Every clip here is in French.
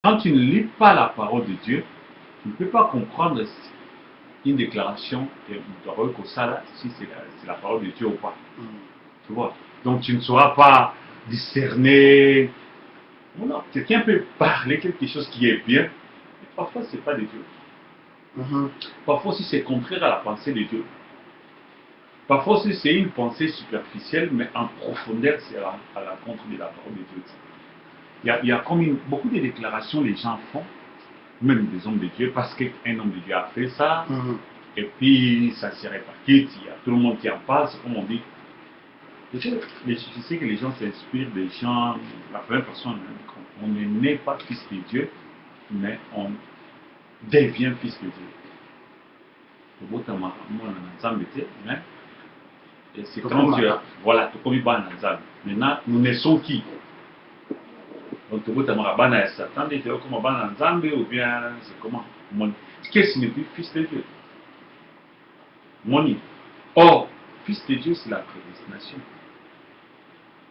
Quand tu ne lis pas la parole de Dieu, tu ne peux pas comprendre une déclaration de parole que ça, là, si c'est la parole de Dieu ou pas. Tu vois? Donc tu ne sauras pas discerner. Non, quelqu'un peut parler quelque chose qui est bien, mais parfois ce n'est pas de Dieu. Parfois si c'est contraire à la pensée de Dieu. Parfois si c'est une pensée superficielle, mais en profondeur, c'est à l'encontre de la parole de Dieu. Il y a comme beaucoup de déclarations les gens font, même des hommes de Dieu, parce qu'un homme de Dieu a fait ça, et puis ça se répartit, il y a tout le monde qui en parle, c'est comme on dit. Je sais que les gens s'inspirent des gens, la première personne, on ne naît pas fils de Dieu, mais on devient fils de Dieu. Et c'est quand tu as, voilà, tu connais pas Nanzam. Maintenant, nous naissons qui? Donc, tu vois, Bana est Satan, tu vois comment Bana Nanzam, ou bien c'est comment? Qu'est-ce que signifie fils de Dieu? Moni. Or, fils de Dieu, c'est la prédestination.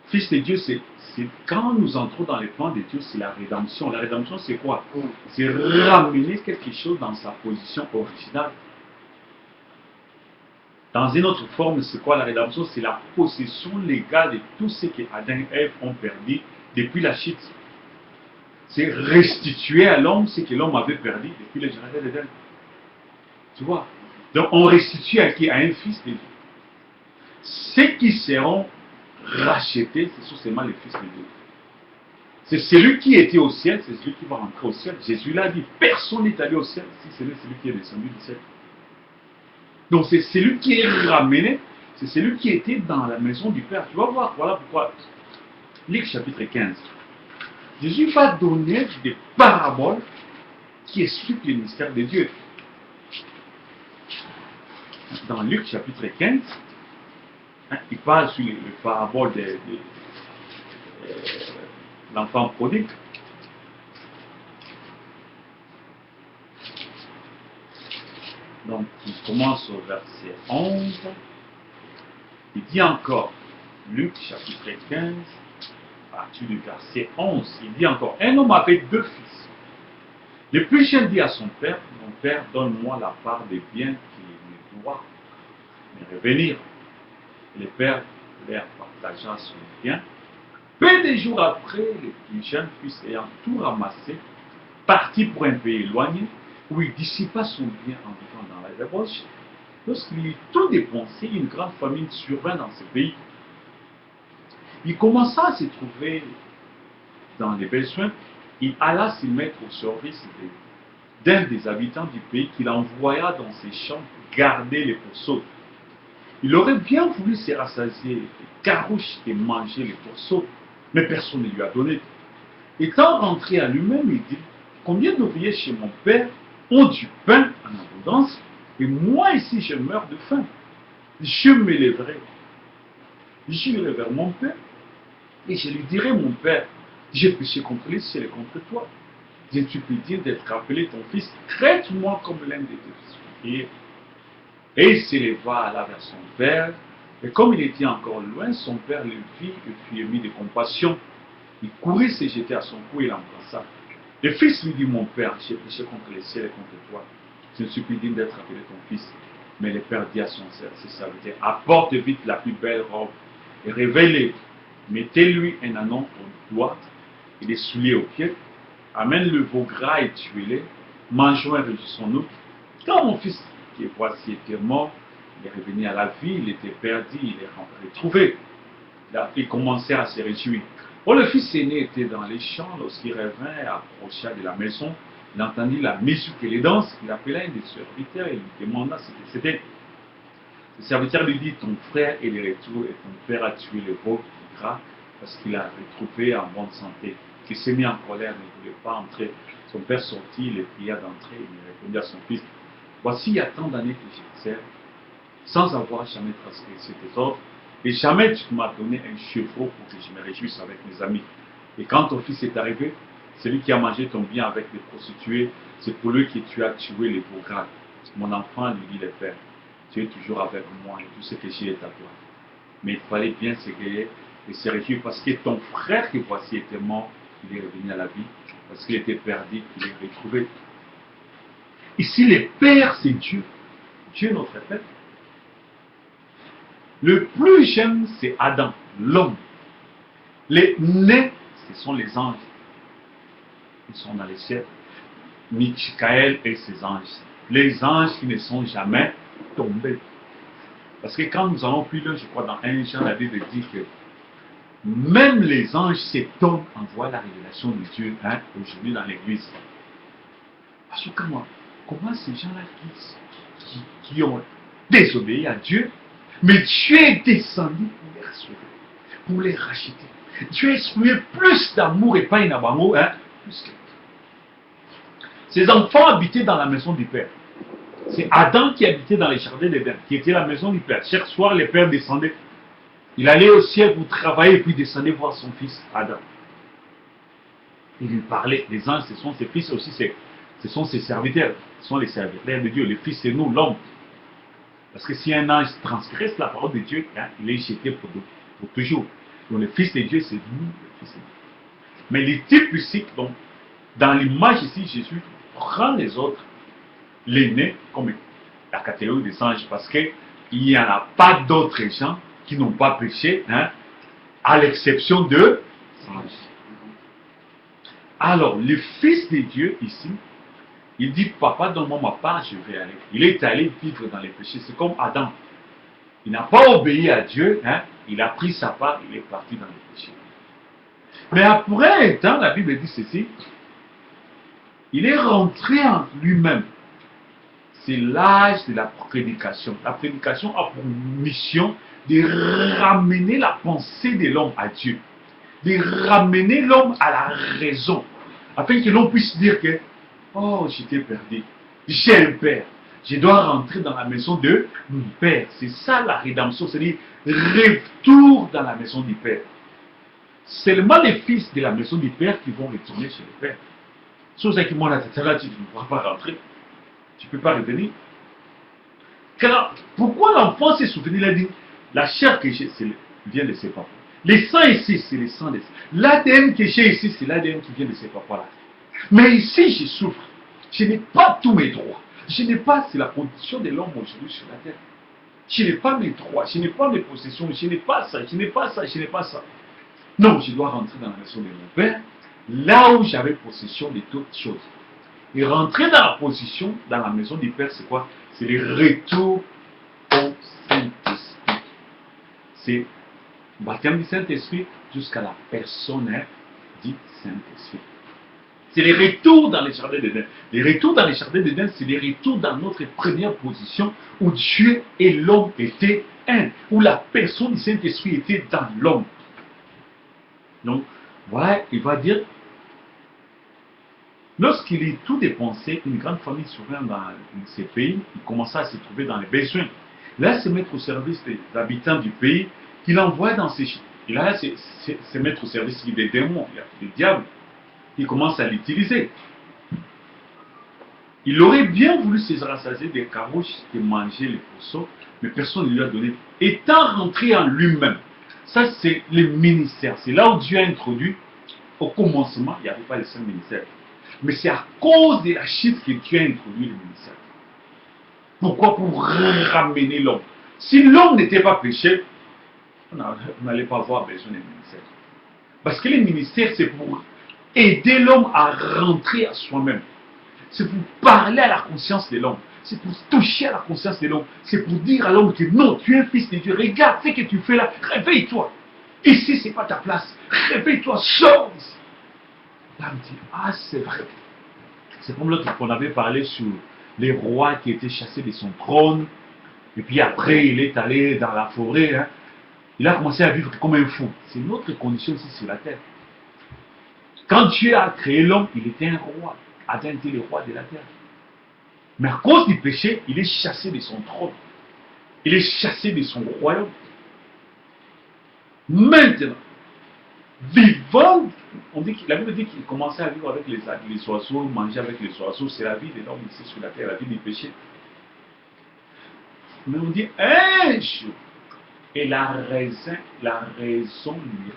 Fils de Dieu, c'est quand nous entrons dans les plans de Dieu, c'est la rédemption. La rédemption, c'est quoi? C'est ramener quelque chose dans sa position originale. Dans une autre forme, c'est quoi la rédemption? C'est la possession légale de tout ce que Adam et Ève ont perdu depuis la chute. C'est restituer à l'homme ce que l'homme avait perdu depuis le jardin d'Éden. Tu vois? Donc on restitue à qui? À un fils de Dieu. Ceux qui seront rachetés, ce sont seulement les fils de Dieu. C'est celui qui était au ciel, c'est celui qui va rentrer au ciel. Jésus l'a dit, personne n'est allé au ciel si ce n'est celui qui est descendu du ciel. Donc c'est celui qui est ramené, c'est celui qui était dans la maison du Père. Tu vas voir, voilà pourquoi. Luc chapitre 15. Jésus va donner des paraboles qui expliquent le mystère de Dieu. Dans Luc chapitre 15, il parle sur le parabole de l'enfant prodigue. Donc, il commence au verset 11. Il dit encore, Luc chapitre 15, à partir du verset 11, il dit encore, un homme avait deux fils. Le plus jeune dit à son père, mon père, donne-moi la part des biens qui me doit me revenir. Et le père leur partagea son bien. Peu de jours après, le plus jeune fils ayant tout ramassé, partit pour un pays éloigné, où il dissipa son bien en vivant dans la débauche. Lorsqu'il eut tout dépensé, une grande famine survint dans ce pays. Il commença à se trouver dans les besoins. Il alla se mettre au service d'un des habitants du pays qu'il envoya dans ses champs garder les pourceaux. Il aurait bien voulu se rassasier les carouches et manger les pourceaux, mais personne ne lui a donné. Étant rentré à lui-même, il dit, combien d'ouvriers chez mon père ont du pain en abondance, et moi ici je meurs de faim. Je me lèverai, j'irai vers mon père, et je lui dirai, mon père, j'ai péché contre les cieux et contre toi. Je te prie d'être appelé ton fils, traite-moi comme l'un de tes fils. Et il s'éleva, alla vers son père, et comme il était encore loin, son père le vit et fut ému de compassion. Il courut se jeter à son cou et l'embrassa. Le fils lui dit, mon père, j'ai péché contre les cieux et contre toi. Je ne suis plus digne d'être appelé ton fils. Mais le père dit à son serviteur, apporte vite la plus belle robe et révèle-le. Mettez-lui un anon au doigt et des souliers aux pieds. Amène le veau gras et tuez-le. Mangeons et réjouissons-nous. Quand mon fils, qui voici était mort, il est revenu à la vie, il était perdu, il est retrouvé. Il commençait à se réjouir. Oh, le fils aîné était dans les champs, lorsqu'il revint et approcha de la maison, il entendit la musique et les danses, il appela un des serviteurs et lui demanda ce que c'était. Le serviteur lui dit, ton frère est de retour et ton père a tué le veau gras parce qu'il a retrouvé en bonne santé. Il s'est mis en colère, ne voulait pas entrer. Son père sortit, il le pria d'entrer, il répondit à son fils, voici il y a tant d'années que je te sers, sans avoir jamais transgressé tes ordres, et jamais tu m'as donné un chevreau pour que je me réjouisse avec mes amis. Et quand ton fils est arrivé, celui qui a mangé ton bien avec les prostituées, c'est pour lui que tu as tué les veaux gras. Mon enfant, lui dit le père, tu es toujours avec moi et tout ce que j'ai est à toi. Mais il fallait bien s'égayer et se réjouir parce que ton frère qui voici était mort, il est revenu à la vie. Parce qu'il était perdu, il est retrouvé. Ici, le Père, c'est Dieu. Dieu, notre Père. Le plus jeune, c'est Adam, l'homme. Les nés, ce sont les anges. Ils sont dans les cieux. Michael et ses anges. Les anges qui ne sont jamais tombés. Parce que quand nous allons plus loin, je crois dans 1 Jean, la Bible dit que même les anges s'étonnent en voyant la révélation de Dieu aujourd'hui dans l'église. Parce que comment ces gens-là qui ont désobéi à Dieu, mais Dieu est descendu pour les sauver, pour les racheter. Dieu a exprimé plus d'amour et pas inabango, plus que ses enfants habitaient dans la maison du Père. C'est Adam qui habitait dans les jardins d'Éden, qui était la maison du Père. Chaque soir, le Père descendait. Il allait au ciel pour travailler et puis descendait voir son fils Adam. Il lui parlait. Les anges, ce sont ses fils aussi, ce sont ses serviteurs. Ce sont les serviteurs de Dieu. Le fils, c'est nous, l'homme. Parce que si un ange transgresse la parole de Dieu, il est jeté pour toujours. Donc le fils de Dieu, c'est nous, le fils de Dieu. Mais les types physiques, donc, dans l'image ici, Jésus prend les autres, les nés, comme la catégorie des anges, parce qu'il n'y en a pas d'autres gens qui n'ont pas péché, à l'exception de anges. Alors, le Fils de Dieu, ici, il dit, papa, donne-moi ma part, je vais aller. Il est allé vivre dans les péchés. C'est comme Adam. Il n'a pas obéi à Dieu, il a pris sa part, il est parti dans les péchés. Mais après un temps, la Bible dit ceci, il est rentré en lui-même. C'est l'âge de la prédication. La prédication a pour mission de ramener la pensée de l'homme à Dieu. De ramener l'homme à la raison. Afin que l'on puisse dire que, oh, j'étais perdu. J'ai un père. Je dois rentrer dans la maison de mon père. C'est ça la rédemption. C'est-à-dire, retour dans la maison du père. Seulement les fils de la maison du père qui vont retourner chez le père. Sauf ça qui m'ont là, tu ne pourras pas rentrer. Tu ne peux pas revenir. Car, pourquoi l'enfant s'est souvenu? Il a dit, la chair que j'ai, vient de ses papas. Les sangs ici, c'est les sangs de ses papas. L'ADN que j'ai ici, c'est l'ADN qui vient de ses papas là. Mais ici, je souffre. Je n'ai pas tous mes droits. Je n'ai pas, c'est la condition de l'homme aujourd'hui sur la terre. Je n'ai pas mes droits, je n'ai pas mes possessions, je n'ai pas ça, je n'ai pas ça, je n'ai pas ça. Non, je dois rentrer dans la maison de mon père, là où j'avais possession de toutes choses. Et rentrer dans la position, dans la maison du Père, c'est quoi? C'est le retour au Saint-Esprit. C'est le baptême du Saint-Esprit jusqu'à la personne dite Saint-Esprit. C'est les retours dans les jardins d'Éden. Les retours dans les jardins d'Éden, c'est les retours dans notre première position où Dieu et l'homme étaient un, où la personne du Saint-Esprit était dans l'homme. Donc, voilà, il va dire, lorsqu'il est tout dépensé, une grande famille souveraine dans ces pays, il commença à se trouver dans les besoins. Là, se mettre au service des habitants du pays, qu'il envoie dans ses... Il a se mettre au service des démons, des diables. Il commence à l'utiliser. Il aurait bien voulu se rassasier des carouches et manger les poissons, mais personne ne lui a donné. Étant rentré en lui-même, ça c'est le ministère. C'est là où Dieu a introduit, au commencement, il n'y avait pas le seul ministère. Mais c'est à cause de la chute que Dieu a introduit le ministère. Pourquoi? Pour ramener l'homme. Si l'homme n'était pas péché, on n'allait pas avoir besoin du ministère. Parce que le ministère, c'est pour aider l'homme à rentrer à soi-même. C'est pour parler à la conscience de l'homme. C'est pour toucher à la conscience de l'homme. C'est pour dire à l'homme que non, tu es un fils de Dieu. Regarde ce que tu fais là. Réveille-toi. Ici, ce n'est pas ta place. Réveille-toi, sors ici. Là, on dit, ah, c'est vrai. C'est comme l'autre qu'on avait parlé sur les rois qui étaient chassés de son trône. Et puis après, il est allé dans la forêt. Il a commencé à vivre comme un fou. C'est notre condition ici sur la terre. Quand Dieu a créé l'homme, il était un roi. Adam était le roi de la terre. Mais à cause du péché, il est chassé de son trône. Il est chassé de son royaume. Maintenant, vivant, on dit la Bible dit qu'il commençait à vivre avec les oiseaux, manger avec les oiseaux. C'est la vie de l'homme ici sur la terre, la vie du péché. Mais on dit un jour, et la raison lui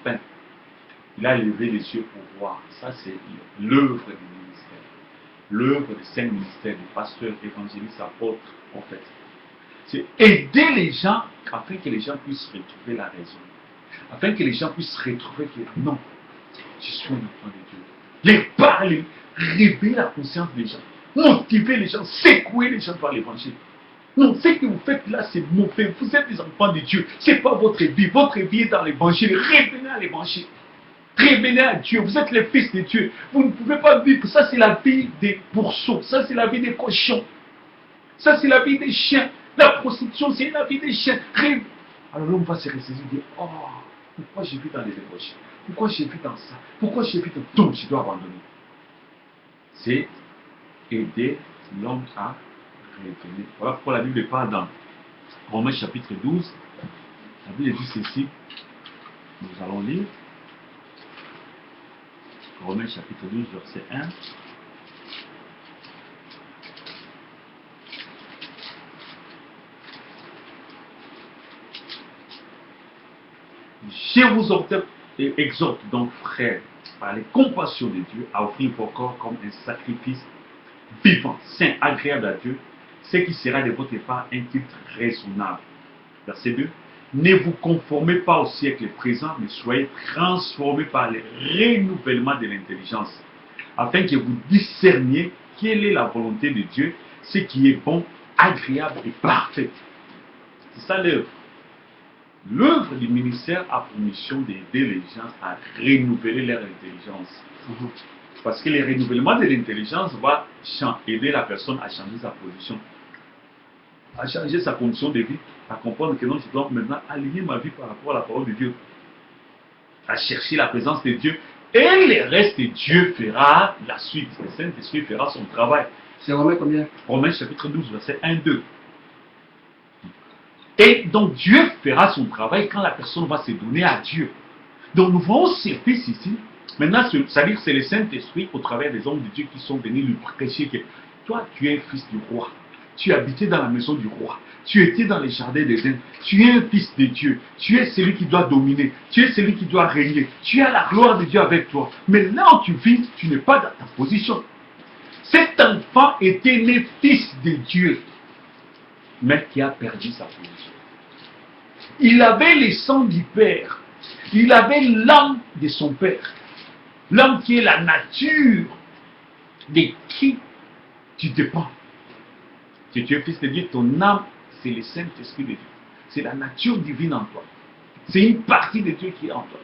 revint. il a levé les yeux pour voir. Ça, c'est l'œuvre du ministère. L'œuvre des saints ministères, des pasteurs, évangélistes, apôtres, prophètes. C'est aider les gens afin que les gens puissent retrouver la raison. Afin que les gens puissent retrouver que non, je suis un enfant de Dieu. Les parler, réveiller la conscience des gens, motiver les gens, secouer les gens par l'évangile. Non, ce que vous faites là, c'est mauvais. Vous êtes des enfants de Dieu. Ce n'est pas votre vie. Votre vie est dans l'évangile. Revenez à l'évangile. Revenez à Dieu. Vous êtes les fils de Dieu. Vous ne pouvez pas vivre. Ça, c'est la vie des pourceaux. Ça, c'est la vie des cochons. Ça, c'est la vie des chiens. La prostitution, c'est la vie des chiens. Alors l'homme va se ressaisir et dire, oh, pourquoi j'ai vu dans les débauches? Pourquoi j'ai vu dans ça? Pourquoi j'ai vu dans... Donc, je dois abandonner. C'est aider l'homme à revenir. Voilà pourquoi la Bible parle dans Romains chapitre 12. La Bible dit ceci. Nous allons lire. Romains chapitre 12, verset 1. Je vous exhorte donc, frères, par les compassions de Dieu, à offrir vos corps comme un sacrifice vivant, saint, agréable à Dieu, ce qui sera de votre part un titre raisonnable. Verset 2. Ne vous conformez pas au siècle présent, mais soyez transformés par le renouvellement de l'intelligence, afin que vous discerniez quelle est la volonté de Dieu, ce qui est bon, agréable et parfait. C'est ça l'œuvre. L'œuvre du ministère a pour mission d'aider les gens à renouveler leur intelligence. Parce que le renouvellement de l'intelligence va aider la personne à changer sa position, à changer sa condition de vie, à comprendre que non, je dois maintenant aligner ma vie par rapport à la parole de Dieu, à chercher la présence de Dieu. Et le reste, Dieu fera la suite. Le Saint-Esprit fera son travail. C'est Romains combien? Romains chapitre 12, verset 1-2. Et donc Dieu fera son travail quand la personne va se donner à Dieu. Donc nous voyons ces fils ici. Maintenant, c'est-à-dire que c'est le Saint-Esprit au travers des hommes de Dieu qui sont venus lui prêcher que toi, tu es un fils du roi. Tu habitais dans la maison du roi. Tu étais dans les jardins des Indes. Tu es un fils de Dieu. Tu es celui qui doit dominer. Tu es celui qui doit régner. Tu as la gloire de Dieu avec toi. Mais là où tu vis, tu n'es pas dans ta position. Cet enfant était né fils de Dieu, mais qui a perdu sa position. Il avait le sang du Père. Il avait l'âme de son Père. L'âme qui est la nature de qui tu dépends. Si tu es fils de Dieu, ton âme, c'est le Saint-Esprit de Dieu. C'est la nature divine en toi. C'est une partie de Dieu qui est en toi.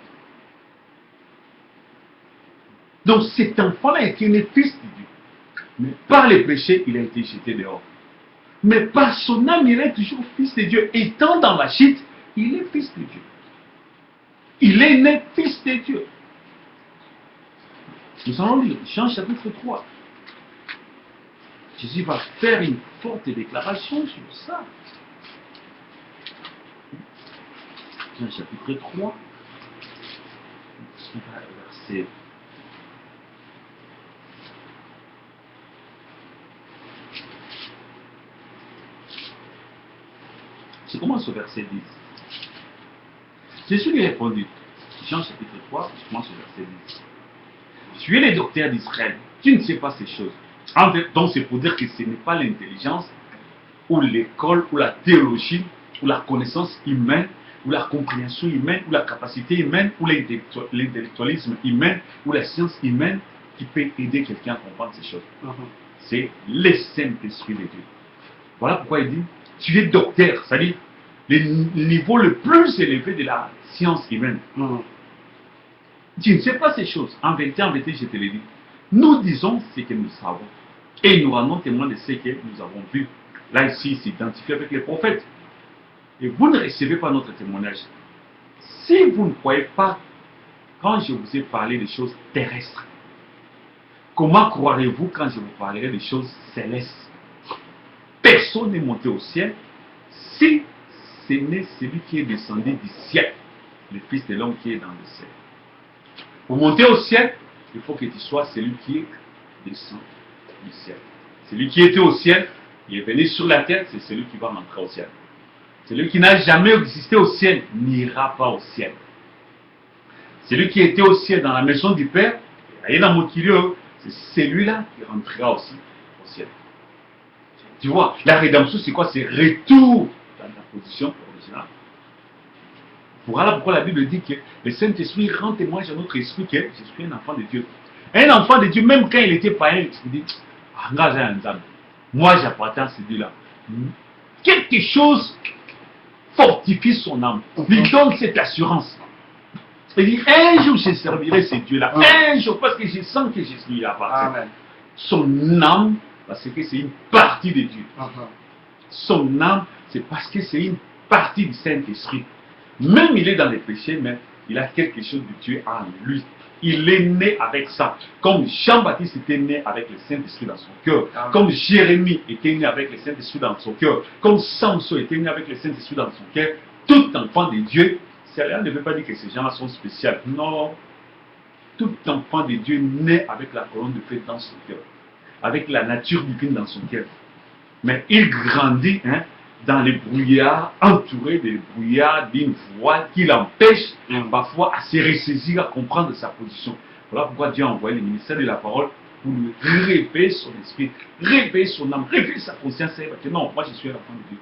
Donc cet enfant-là était né fils de Dieu. Mais par les péchés, il a été jeté dehors. Mais par son âme, il est toujours fils de Dieu. Étant dans la chute, il est fils de Dieu. Il est né fils de Dieu. Nous allons lire Jean chapitre 3. Jésus va faire une forte déclaration sur ça. Jean chapitre 3, verset. Je commence au verset 10. Jésus lui répondit, Jean chapitre 3, je commence au verset 10. Tu es le docteur d'Israël, tu ne sais pas ces choses. En fait, donc c'est pour dire que ce n'est pas l'intelligence, ou l'école, ou la théologie, ou la connaissance humaine, ou la compréhension humaine, ou la capacité humaine, ou l'intellectualisme humain, ou la science humaine qui peut aider quelqu'un à comprendre ces choses. C'est le Saint-Esprit de Dieu. Voilà pourquoi il dit, tu es docteur, c'est-à-dire le niveau le plus élevé de la science humaine. Tu ne sais pas ces choses. En vérité, je te le dis. Nous disons ce que nous savons. Et nous rendons témoin de ce que nous avons vu. Là, ici, il s'identifie avec les prophètes. Et vous ne recevez pas notre témoignage. Si vous ne croyez pas, quand je vous ai parlé des choses terrestres, comment croirez-vous quand je vous parlerai des choses célestes? Personne n'est monté au ciel si ce n'est celui qui est descendu du ciel, le Fils de l'homme qui est dans le ciel. Pour monter au ciel, il faut que tu sois celui qui est descendu du ciel. Celui qui était au ciel, il est venu sur la terre, c'est celui qui va rentrer au ciel. Celui qui n'a jamais existé au ciel n'ira pas au ciel. Celui qui était au ciel dans la maison du Père, et dans mon Kyrio, c'est celui-là qui rentrera aussi au ciel. Tu vois, la rédemption, c'est quoi? C'est retour dans ta position originale. Voilà pourquoi la Bible dit que le Saint-Esprit rend témoignage à notre esprit que je suis un enfant de Dieu. Un enfant de Dieu, même quand il était païen, il se dit, moi j'appartiens à ce Dieu-là. Quelque chose fortifie son âme, lui donne cette assurance. Il dit, un jour je servirai ce Dieu-là, un jour, parce que je sens que je suis là-bas. Son âme, parce que c'est une partie de Dieu. Son âme, c'est parce que c'est une partie du Saint-Esprit. Même il est dans les péchés, mais il a quelque chose de Dieu en lui. Il est né avec ça. Comme Jean-Baptiste était né avec le Saint-Esprit dans son cœur. Comme Jérémie était né avec le Saint-Esprit dans son cœur. Comme Samson était né avec le Saint-Esprit dans son cœur. Tout enfant de Dieu, cela ne veut pas dire que ces gens-là sont spéciaux. Non. Tout enfant de Dieu naît avec la colonne de feu dans son cœur. Avec la nature divine dans son cœur. Mais il grandit dans les brouillards, entouré des brouillards d'une voix qui l'empêche parfois à se ressaisir, à comprendre sa position. Voilà pourquoi Dieu a envoyé le ministère de la parole pour lui réveiller son esprit, réveiller son âme, réveiller sa conscience. Et que non, moi je suis un enfant de Dieu.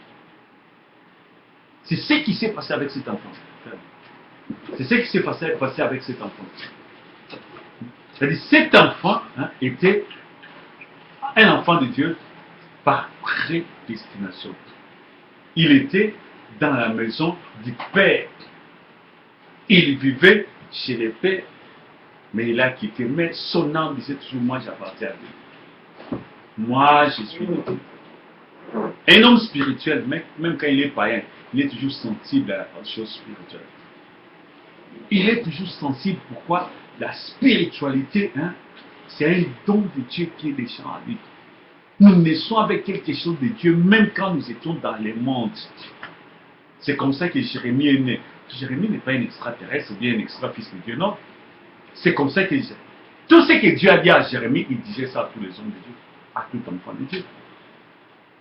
C'est ce qui s'est passé avec cet enfant. C'est ce qui s'est passé avec cet enfant. C'est-à-dire cet enfant était un enfant de Dieu par prédestination. Il était dans la maison du Père. Il vivait chez le Père. Mais il a quitté. Mais son âme disait toujours, moi j'appartiens à Dieu. Moi je suis de Dieu. Un homme spirituel, même quand il est païen, il est toujours sensible à la chose spirituelle. Il est toujours sensible. Pourquoi? La spiritualité, c'est un don de Dieu qui est déjà en lui. Nous naissons avec quelque chose de Dieu, même quand nous étions dans le monde. C'est comme ça que Jérémie est né. Jérémie n'est pas un extraterrestre ou bien un extra-fils de Dieu, non. C'est comme ça que tout ce que Dieu a dit à Jérémie, il disait ça à tous les hommes de Dieu, à tout enfant de Dieu.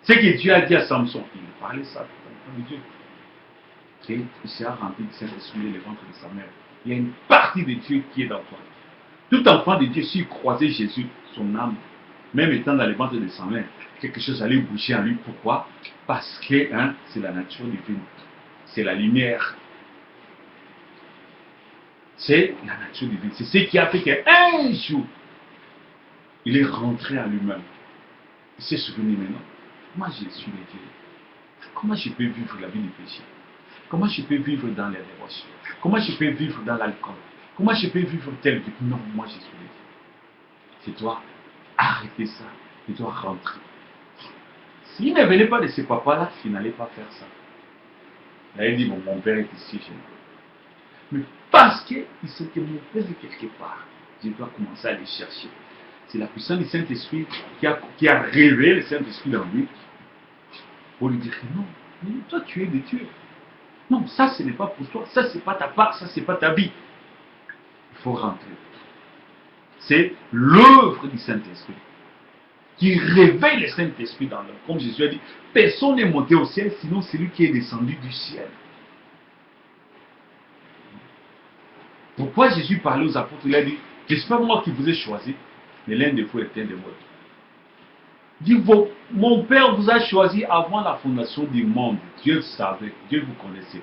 Ce que Dieu a dit à Samson, il parlait ça à tout enfant de Dieu. Et il s'est rempli de Saint-Esprit le ventre de sa mère. Il y a une partie de Dieu qui est dans toi. Tout enfant de Dieu, s'il croisait Jésus, son âme, même étant dans les ventres de sa mère, quelque chose allait bouger en lui. Pourquoi? Parce que c'est la nature divine. C'est la lumière. C'est la nature divine. C'est ce qui a fait qu'un jour, il est rentré en lui-même. Il s'est souvenu maintenant. Moi, je suis le Dieu. Comment je peux vivre la vie du péché? Comment je peux vivre dans les débauches? Comment je peux vivre dans l'alcool? Comment je peux vivre telle vie? Non, moi, je suis le Dieu. C'est toi. Arrêtez ça, il doit rentrer. S'il ne venait pas de ce papa-là, il n'allait pas faire ça. Là, il dit, bon, mon père est ici chez nous. Mais parce qu'il sait que mon père est quelque part, je dois commencer à le chercher. C'est la puissance du Saint-Esprit qui a révélé le Saint-Esprit dans lui pour lui dire que non, mais toi tu es de Dieu. Non, ça ce n'est pas pour toi, ça c'est pas ta part, ça c'est pas ta vie. Il faut rentrer. C'est l'œuvre du Saint-Esprit qui réveille le Saint-Esprit dans l'homme. Comme Jésus a dit, personne n'est monté au ciel, sinon celui qui est descendu du ciel. Pourquoi Jésus parlait aux apôtres? Il a dit, ce n'est pas moi qui vous ai choisi, mais l'un de vous est un de moi. Il dit, mon Père vous a choisi avant la fondation du monde. Dieu le savait, Dieu vous connaissait.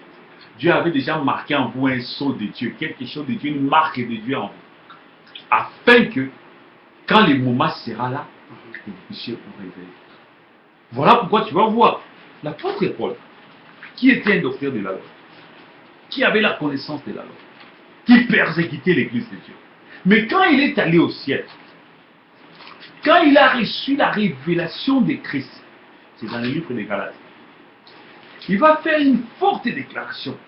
Dieu avait déjà marqué en vous un sceau de Dieu, quelque chose de Dieu, une marque de Dieu en vous. Afin que, quand le moment sera là, que vous puissiez vous réveiller. Voilà pourquoi tu vas voir l'apôtre Paul, qui était un docteur de la loi, qui avait la connaissance de la loi, qui persécutait l'église de Dieu. Mais quand il est allé au ciel, quand il a reçu la révélation de Christ, c'est dans le livre des Galates, il va faire une forte déclaration.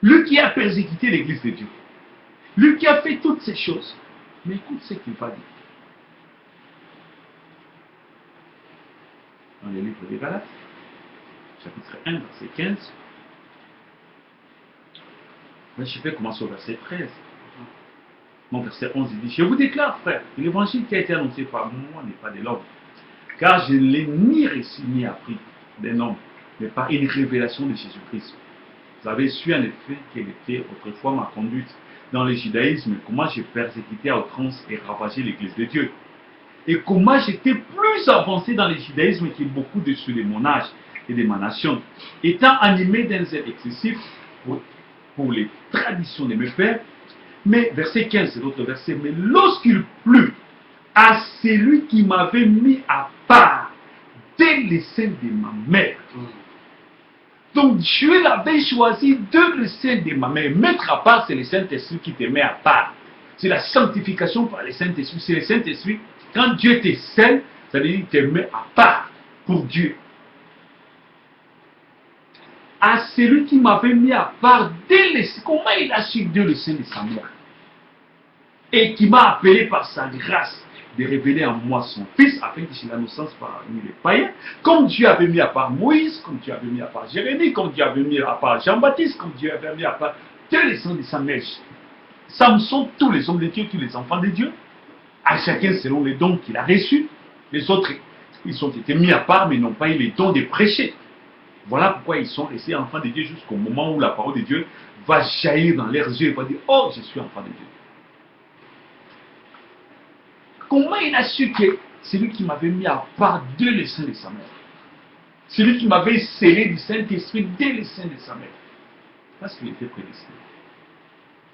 Lui qui a persécuté l'église de Dieu, lui qui a fait toutes ces choses, mais écoute ce qu'il va dire. Dans le livre des Galates, chapitre 1, verset 15. Je vais commencer au verset 13. Mon verset 11, il dit, je vous déclare, frère, que l'évangile qui a été annoncé par moi n'est pas de l'homme. Car je ne l'ai ni reçu ni appris d'un homme, mais par une révélation de Jésus-Christ. Vous avez su en effet quelle était autrefois ma conduite dans le judaïsme, comment j'ai persécuté à outrance et ravagé l'église de Dieu. Et comment j'étais plus avancé dans le judaïsme que beaucoup de ceux de mon âge et de ma nation, étant animé d'un zèle excessif pour les traditions de mes pères. Mais verset 15, c'est l'autre verset, mais lorsqu'il plut à celui qui m'avait mis à part dès le sein de ma mère. Donc Dieu l'avait choisi dès le sein de ma mère. Mettre à part, c'est le Saint-Esprit qui te met à part. C'est la sanctification par le Saint-Esprit. C'est le Saint-Esprit. Quand Dieu te scelle, ça veut dire qu'il te met à part pour Dieu. À celui qui m'avait mis à part dès le sein. Comment il a su dès le sein de sa mère? Et qui m'a appelé par sa grâce de révéler en moi son Fils, afin que j'ai la naissance parmi les païens, comme Dieu avait mis à part Moïse, comme Dieu avait mis à part Jérémie, comme Dieu avait mis à part Jean-Baptiste, comme Dieu avait mis à part tous les sons de sa mèche. Samson, tous les hommes de Dieu, tous les enfants de Dieu, à chacun selon les dons qu'il a reçus. Les autres, ils ont été mis à part, mais n'ont pas eu les dons de prêcher. Voilà pourquoi ils sont restés enfants de Dieu jusqu'au moment où la parole de Dieu va jaillir dans leurs yeux et va dire, oh, je suis enfant de Dieu. Comment il a su que c'est lui qui m'avait mis à part dès le sein de sa mère? C'est lui qui m'avait scellé du Saint-Esprit dès le sein de sa mère. Parce qu'il était prédestiné.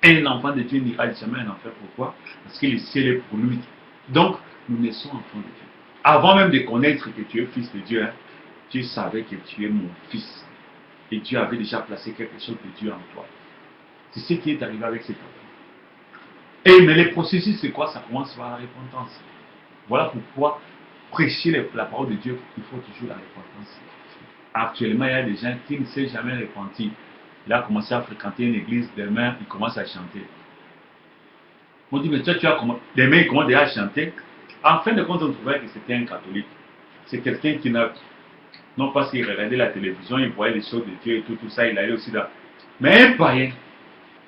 Un enfant de Dieu n'ira jamais en enfer. Pourquoi? Parce qu'il est scellé pour lui. Donc, nous naissons enfants de Dieu. Avant même de connaître que tu es fils de Dieu, Dieu savait que tu es mon fils. Et Dieu avait déjà placé quelque chose de Dieu en toi. C'est ce qui est arrivé avec cet enfant. Mais le processus, c'est quoi? Ça commence par la repentance. Voilà pourquoi prêcher la parole de Dieu, il faut toujours la repentance. Actuellement, il y a des gens qui ne s'est jamais repenti. Il a commencé à fréquenter une église, demain, il commence à chanter. On dit, mais toi, tu as commencé. Demain, il commence déjà à chanter. En fin de compte, on trouvait que c'était un catholique. C'est quelqu'un qui n'a. Non pas qu'il regardait la télévision, il voyait les choses de Dieu et tout ça, il allait aussi là. Mais un païen.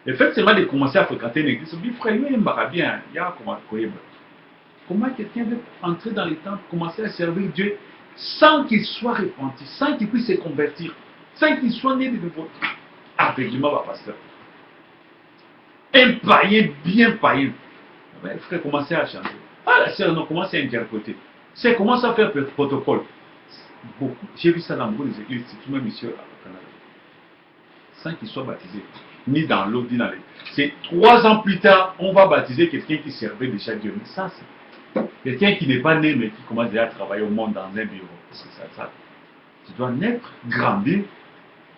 Le fait seulement de commencer à fréquenter une église, on dit, frère, lui, il m'a bien. Il y a comment quelqu'un veut entrer dans les temples, commencer à servir Dieu sans qu'il soit repenti, sans qu'il puisse se convertir, sans qu'il soit né de nouveau? Aveuglement, ma pasteur. Un païen, bien païen. Le frère commençait à chanter. Ah, la sœur, non, commence à interpréter. C'est commence à faire protocole. Beaucoup. J'ai vu ça dans beaucoup des églises, c'est tout même ici au Canada. Sans qu'il soit baptisé. Ni dans l'eau, ni dans les. C'est 3 ans plus tard, on va baptiser quelqu'un qui servait déjà Dieu. Mais ça, c'est quelqu'un qui n'est pas né, mais qui commence déjà à travailler au monde dans un bureau. C'est ça. Tu dois naître, grandir,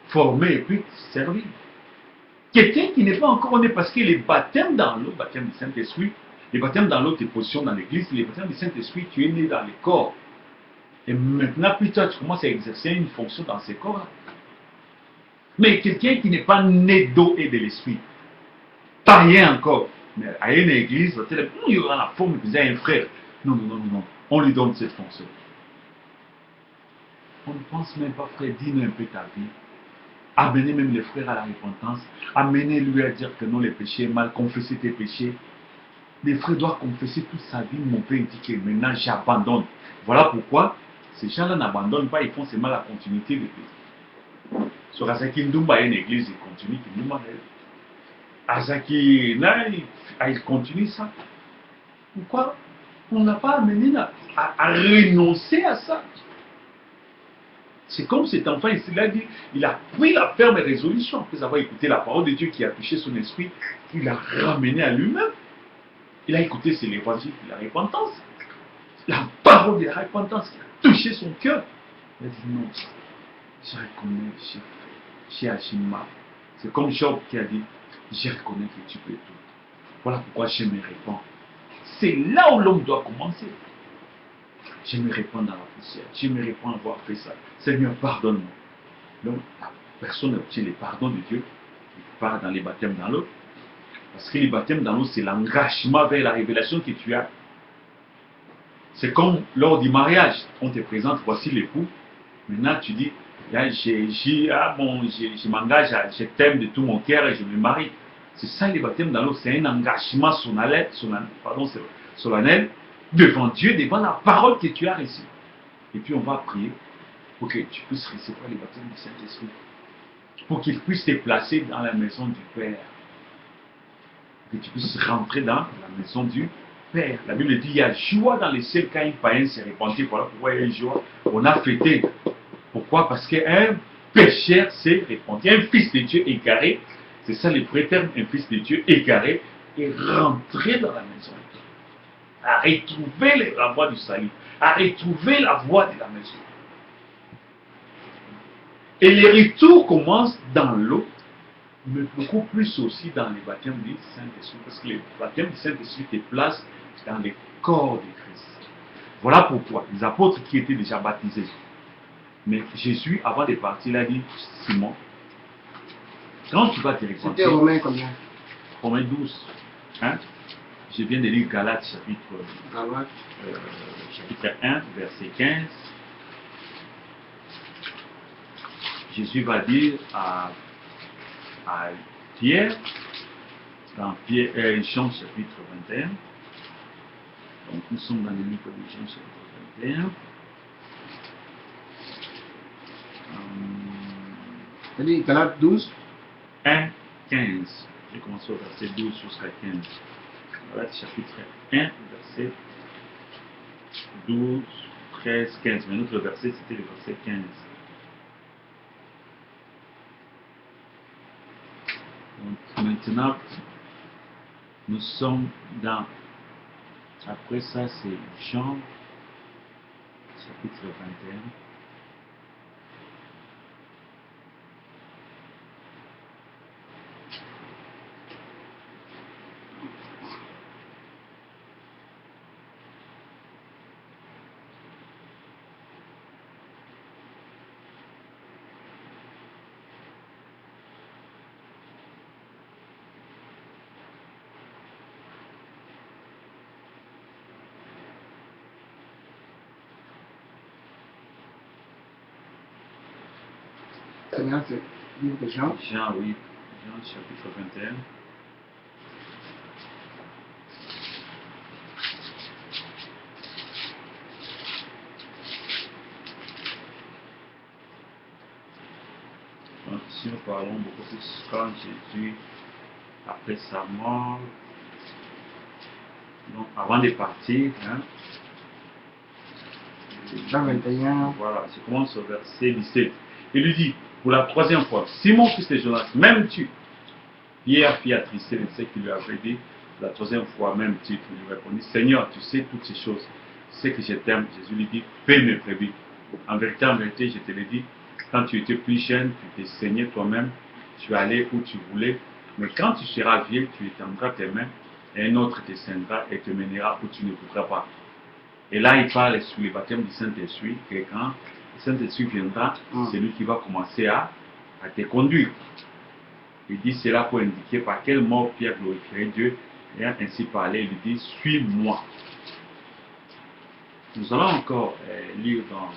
former et puis servir. Quelqu'un qui n'est pas encore né, parce que les baptêmes dans l'eau, baptême du Saint-Esprit, les baptêmes dans l'eau, tes positions dans l'église, les baptêmes du Saint-Esprit, tu es né dans les corps. Et maintenant, plus tard, tu commences à exercer une fonction dans ces corps-là. Mais quelqu'un qui n'est pas né d'eau et de l'esprit, pas rien encore, mais à une église, il y aura la forme de un frère. Non, on lui donne cette fonction. On ne pense même pas, frère, dis-nous un peu ta vie. Amener même les frères à la repentance, amener lui à dire que non, les péchés est mal, confesser tes péchés. Les frères doivent confesser toute sa vie. Mon père dit que maintenant j'abandonne. Voilà pourquoi ces gens-là n'abandonnent pas, ils font seulement la continuité de Dieu. Sur Azaki Ndumba, il y a une église, il continue, Azaki, là, il continue ça. Pourquoi on n'a pas amené à renoncer à ça? C'est comme cet enfant, il a dit, il a pris la ferme résolution, après avoir écouté la parole de Dieu qui a touché son esprit, il l'a ramené à lui-même. Il a écouté, c'est l'évangile de la repentance. La parole de la repentance qui a touché son cœur. Il a dit non, je reconnais, j'ai agi mal. C'est comme Job qui a dit, je reconnais que tu peux tout. Voilà pourquoi je me répands. C'est là où l'homme doit commencer. Je me répands dans la poussière. Je me répands avoir fait ça. Seigneur, pardonne-moi. Donc, la personne obtient le pardon de Dieu. Il part dans les baptêmes dans l'eau. Parce que les baptêmes dans l'eau, c'est l'engagement vers la révélation que tu as. C'est comme lors du mariage. On te présente, voici l'époux. Maintenant, tu dis, je m'engage, je t'aime de tout mon cœur et je me marie. C'est ça les baptêmes dans l'eau. C'est un engagement solennel devant Dieu, devant la parole que tu as reçue. Et puis on va prier pour que tu puisses recevoir les baptêmes du Saint-Esprit. pour qu'il puisse te placer dans la maison du Père. Que tu puisses rentrer dans la maison du Père. La Bible dit il y a joie dans les cieux quand un païen s'est répandu. Voilà pourquoi il y a joie. On a fêté. Pourquoi? Parce qu'un pécheur s'est répandu. Un fils de Dieu égaré, c'est ça le vrai terme, un fils de Dieu égaré, est rentré dans la maison. À retrouver la voie du salut. À retrouver la voie de la maison. Et le retour commence dans l'eau, mais beaucoup plus aussi dans le baptême du Saint-Esprit. Parce que le baptême du Saint-Esprit te place dans le corps de Christ. Voilà pourquoi les apôtres qui étaient déjà baptisés. Mais Jésus, avant de partir, il a dit, Simon, quand tu vas te repentir... C'était Romains combien? Romains 12. Hein? Je viens de lire Galates chapitre 1, verset 15. Jésus va dire à Pierre, dans Jean chapitre 21, donc nous sommes dans le livre de Jean chapitre 21, C'est-à-dire Galates 12, 1, 15, j'ai commencé au verset 12 jusqu'à 15, Galates chapitre 1, verset 12, 13, 15, mais notre verset c'était le verset 15. Donc maintenant, nous sommes dans, après ça c'est Jean, chapitre 21. c'est bien, c'est le livre de Jean. Jean, oui, Jean chapitre 21. Donc, si nous parlons beaucoup plus quand Jésus, après sa mort, donc avant de partir, hein, Jean 21. voilà, je commence au verset 17. Il lui dit, pour la troisième fois, Simon, fils de Jonas, m'aimes-tu? Pierre fit attristé de ce qu'il lui avait dit. La troisième fois, même tu lui répondit, Seigneur, tu sais toutes ces choses. Tu sais que je t'aime. Jésus lui dit, paie mes brebis. En vérité, je te le dis, quand tu étais plus jeune, tu t'es saigné toi-même, tu allais où tu voulais. Mais quand tu seras vieux, tu étendras tes mains, et un autre te saignera et te mènera où tu ne voudras pas. Et là, il parle sur le baptême du Saint-Esprit, que quand le Saint-Esprit viendra, c'est lui qui va commencer à te conduire. Il dit cela pour indiquer par quel mot Pierre glorifierait Dieu, et ainsi parlé, il dit, suis-moi. Nous allons encore lire dans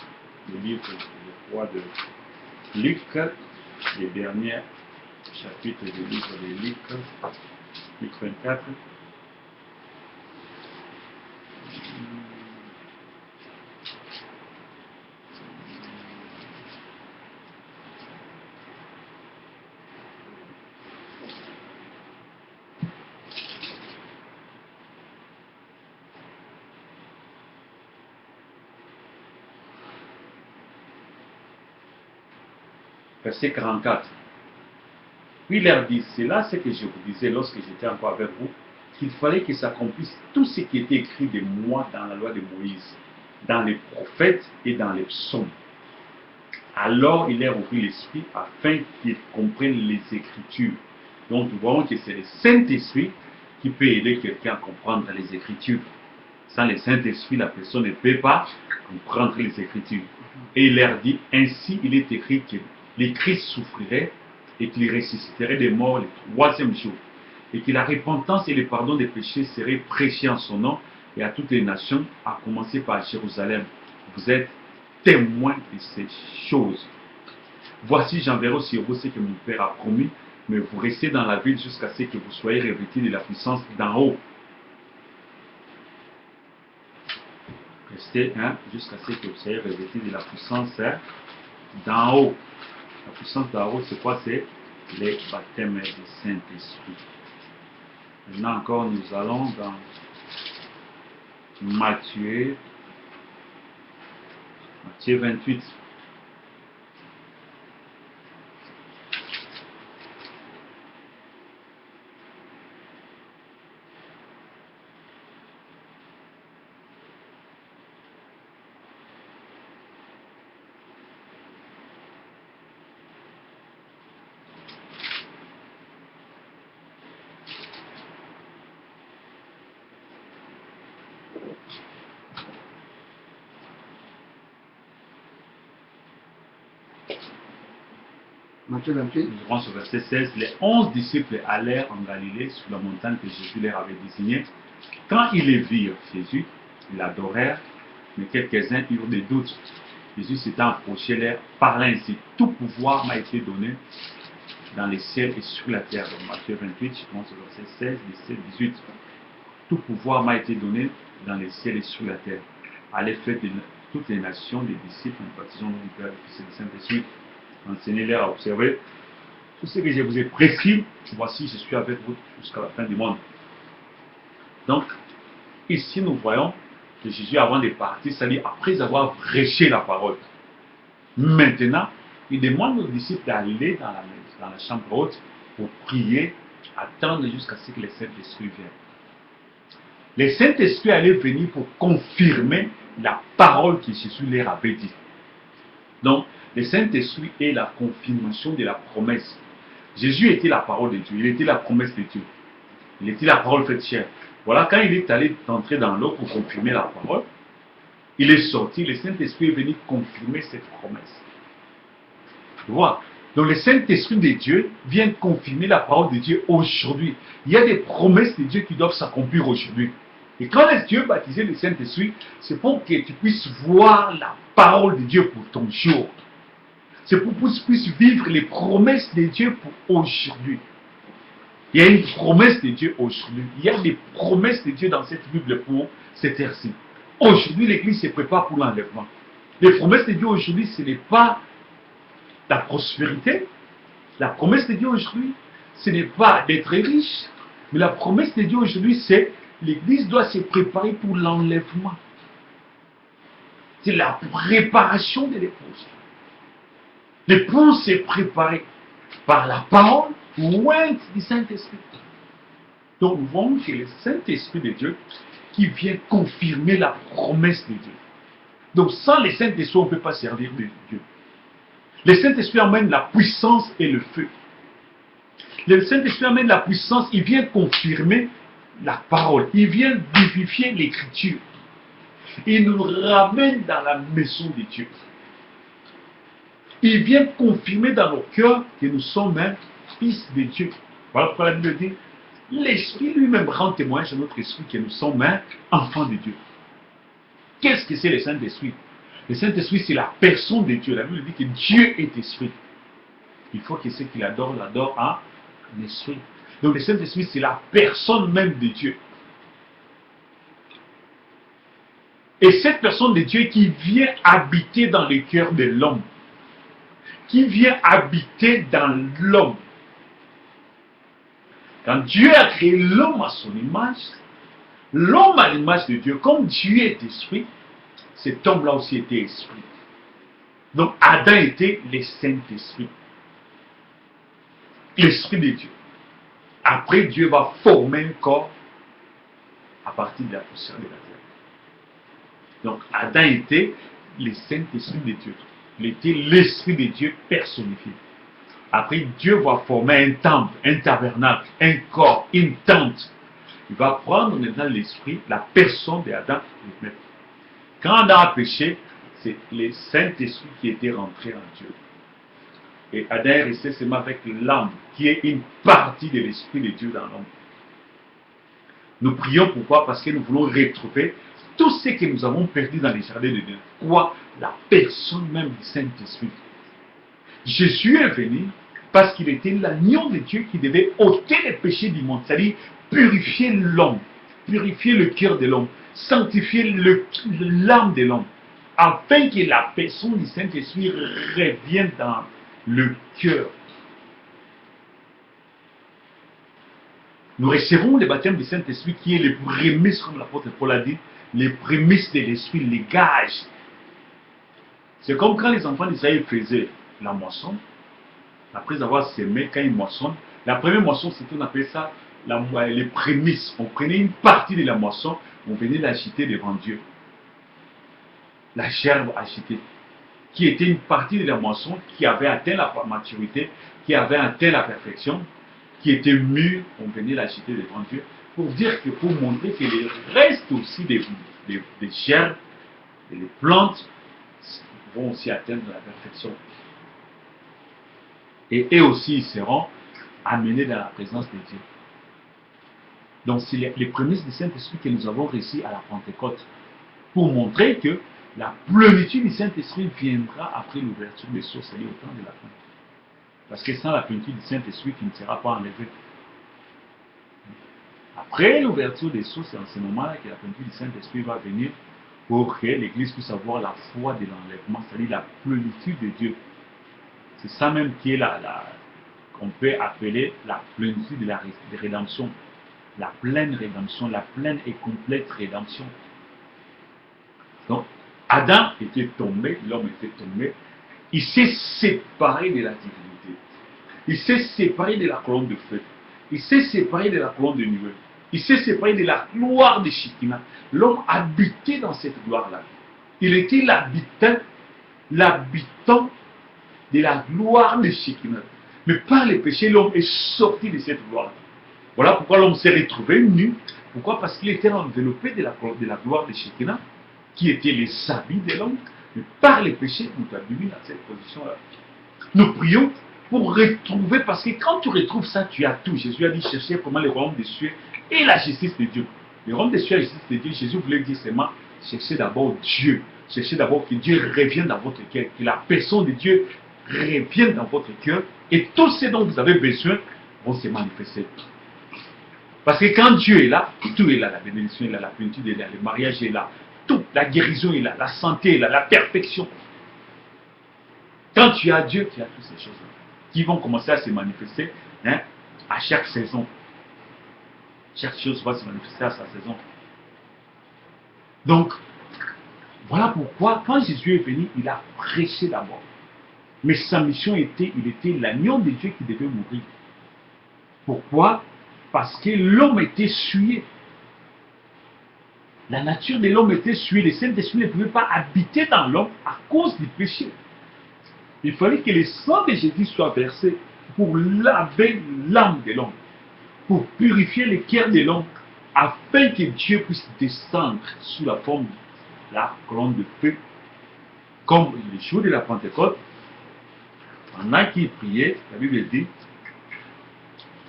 le livre du roi de Luc, le dernier chapitre du livre de Luc, Luc 24. Verset 44. Puis il leur dit, c'est là ce que je vous disais lorsque j'étais encore avec vous, qu'il fallait que s'accomplisse tout ce qui était écrit de moi dans la loi de Moïse, dans les prophètes et dans les psaumes. Alors il leur ouvrit l'esprit afin qu'ils comprennent les Écritures. Donc nous voyons que c'est le Saint-Esprit qui peut aider quelqu'un à comprendre les Écritures. Sans le Saint-Esprit, la personne ne peut pas comprendre les Écritures. Et il leur dit, ainsi il est écrit que le Christ souffrirait et qu'il ressusciterait des morts le troisième jour. Et que la repentance et le pardon des péchés seraient prêchés en son nom et à toutes les nations, à commencer par Jérusalem. Vous êtes témoins de ces choses. Voici, j'enverrai sur vous ce que mon Père a promis, mais vous restez dans la ville jusqu'à ce que vous soyez revêtus de la puissance d'en haut. Restez jusqu'à ce que vous soyez revêtus de la puissance d'en haut. La puissance d'Aaron, c'est quoi? C'est les baptêmes du Saint-Esprit. Maintenant encore, nous allons dans Matthieu 28. Matthieu 28. Nous irons sur verset 16. Les 11 disciples allèrent en Galilée sur la montagne que Jésus leur avait désignée. Quand ils les virent, Jésus, ils l'adorèrent, mais quelques-uns eurent des doutes. Jésus s'étant approché, leur parla ainsi: tout pouvoir m'a été donné dans les ciels et sur la terre. Donc Matthieu 28, je commence au verset 16, 17, 18. Tout pouvoir m'a été donné dans les ciels et sur la terre. Allez faire de toutes les nations des disciples, en baptisant le nom du Père, du Fils et du Saint-Esprit. Enseignez-les à observer tout ce que je vous ai prescrit. Voici, je suis avec vous jusqu'à la fin du monde. Donc, ici, nous voyons que Jésus, avant de partir, c'est-à-dire après avoir prêché la parole, maintenant, il demande aux disciples d'aller dans la chambre haute pour prier, attendre jusqu'à ce que le Saint-Esprit vienne. Le Saint-Esprit allait venir pour confirmer la parole que Jésus leur avait dit. Donc, le Saint-Esprit est la confirmation de la promesse. Jésus était la parole de Dieu, il était la promesse de Dieu. Il était la parole faite chair. Voilà, quand il est allé entrer dans l'eau pour confirmer la parole, il est sorti, le Saint-Esprit est venu confirmer cette promesse. Tu vois? Donc le Saint-Esprit de Dieu vient confirmer la parole de Dieu aujourd'hui. Il y a des promesses de Dieu qui doivent s'accomplir aujourd'hui. Et quand Dieu baptisait le Saint-Esprit, c'est pour que tu puisses voir la parole de Dieu pour ton jour. C'est pour que tu puisses vivre les promesses de Dieu pour aujourd'hui. Il y a une promesse de Dieu aujourd'hui. Il y a des promesses de Dieu dans cette Bible pour cette ère-ci. Aujourd'hui, l'Église se prépare pour l'enlèvement. Les promesses de Dieu aujourd'hui, ce n'est pas la prospérité. La promesse de Dieu aujourd'hui, ce n'est pas d'être riche. Mais la promesse de Dieu aujourd'hui, c'est l'Église doit se préparer pour l'enlèvement. C'est la préparation de l'épouse. L'épouse s'est préparée par la parole ointe du Saint-Esprit. Donc nous voyons que le Saint-Esprit de Dieu qui vient confirmer la promesse de Dieu. Donc sans le Saint-Esprit, on ne peut pas servir de Dieu. Le Saint-Esprit amène la puissance et le feu. Le Saint-Esprit amène la puissance, il vient confirmer la parole. Il vient vivifier l'écriture. Il nous ramène dans la maison de Dieu. Il vient confirmer dans nos cœurs que nous sommes un fils de Dieu. Voilà pourquoi la Bible dit, l'Esprit lui-même rend témoignage à notre esprit que nous sommes un enfant de Dieu. Qu'est-ce que c'est le Saint-Esprit? Le Saint-Esprit, c'est la personne de Dieu. La Bible dit que Dieu est esprit. Il faut que ceux qui l'adorent en esprit. Donc le Saint-Esprit, c'est la personne même de Dieu. Et cette personne de Dieu qui vient habiter dans le cœur de l'homme, qui vient habiter dans l'homme. Quand Dieu a créé l'homme à son image, l'homme à l'image de Dieu, comme Dieu est esprit, cet homme-là aussi était esprit. Donc Adam était le Saint-Esprit. L'Esprit de Dieu. Après, Dieu va former un corps à partir de la poussière de la terre. Donc Adam était le Saint-Esprit de Dieu. Il était l'Esprit de Dieu personnifié. Après, Dieu va former un temple, un tabernacle, un corps, une tente. Il va prendre maintenant l'Esprit, la personne d'Adam. Quand Adam a péché, c'est le Saint-Esprit qui était rentré en Dieu. Et Adam est resté seulement avec l'âme, qui est une partie de l'Esprit de Dieu dans l'homme. Nous prions pourquoi? Parce que nous voulons retrouver tout ce que nous avons perdu dans les jardins de Dieu. Quoi? La personne même du Saint-Esprit. Jésus est venu parce qu'il était l'agneau de Dieu qui devait ôter les péchés du monde, c'est-à-dire purifier l'homme, purifier le cœur de l'homme, sanctifier l'âme de l'homme, afin que la personne du Saint-Esprit revienne le cœur. Nous recevons le baptême du Saint-Esprit qui est les prémices, comme l'apôtre Paul a dit, les prémices de l'Esprit, les gages. C'est comme quand les enfants d'Israël faisaient la moisson, après avoir semé, quand ils moissonnent, la première moisson, c'est qu'on appelle ça les prémices. On prenait une partie de la moisson, on venait l'agiter devant Dieu. La gerbe agitée, qui était une partie de la moisson qui avait atteint la maturité, qui avait atteint la perfection, qui était mûre, on venait l'agiter devant Dieu, pour dire que, pour montrer que les restes aussi des gerbes et les plantes vont aussi atteindre la perfection. Et eux aussi, ils seront amenés dans la présence de Dieu. Donc, c'est les prémices du Saint-Esprit que nous avons reçues à la Pentecôte, pour montrer que la plénitude du Saint-Esprit viendra après l'ouverture des sceaux, c'est-à-dire au temps de la fin. Parce que sans la plénitude du Saint-Esprit, qui ne sera pas enlevé. Après l'ouverture des sceaux, c'est en ce moment-là que la plénitude du Saint-Esprit va venir pour que l'Église puisse avoir la foi de l'enlèvement, c'est-à-dire la plénitude de Dieu. C'est ça même qui est qu'on peut appeler la plénitude de la rédemption. La pleine rédemption, la pleine et complète rédemption. Donc, Adam était tombé, l'homme était tombé, il s'est séparé de la divinité. Il s'est séparé de la colonne de feu. Il s'est séparé de la colonne de nuée. Il s'est séparé de la gloire de Shekinah. L'homme habitait dans cette gloire-là. Il était l'habitant de la gloire de Shekinah. Mais par le péché, l'homme est sorti de cette gloire. Voilà pourquoi l'homme s'est retrouvé nu. Pourquoi? Parce qu'il était enveloppé de la gloire de Shekinah, qui étaient les habits de l'homme. Mais par le péché, nous t'avons mis dans cette position-là. Nous prions pour retrouver, parce que quand tu retrouves ça, tu as tout. Jésus a dit chercher comment le royaume des cieux et la justice de Dieu. Le royaume des cieux et la justice de Dieu, Jésus voulait dire seulement cherchez d'abord Dieu. Cherchez d'abord que Dieu revienne dans votre cœur, que la personne de Dieu revienne dans votre cœur, et tout ce dont vous avez besoin vont se manifester. Parce que quand Dieu est là, tout est là, la bénédiction est là, la plénitude est là, le mariage est là, tout, la guérison est là, la santé est là, la perfection. Quand tu as Dieu, tu as toutes ces choses-là qui vont commencer à se manifester à chaque saison. Chaque chose va se manifester à sa saison. Donc, voilà pourquoi, quand Jésus est venu, il a prêché d'abord. Mais sa mission était, il était l'agneau de Dieu qui devait mourir. Pourquoi? Parce que l'homme était souillé. La nature de l'homme était souillée. Le Saint-Esprit ne pouvait pas habiter dans l'homme à cause du péché. Il fallait que le sang de Jésus soit versé pour laver l'âme de l'homme, pour purifier le cœur de l'homme, afin que Dieu puisse descendre sous la forme de la colonne de feu. Comme le jour de la Pentecôte, pendant qu'il priait, la Bible dit,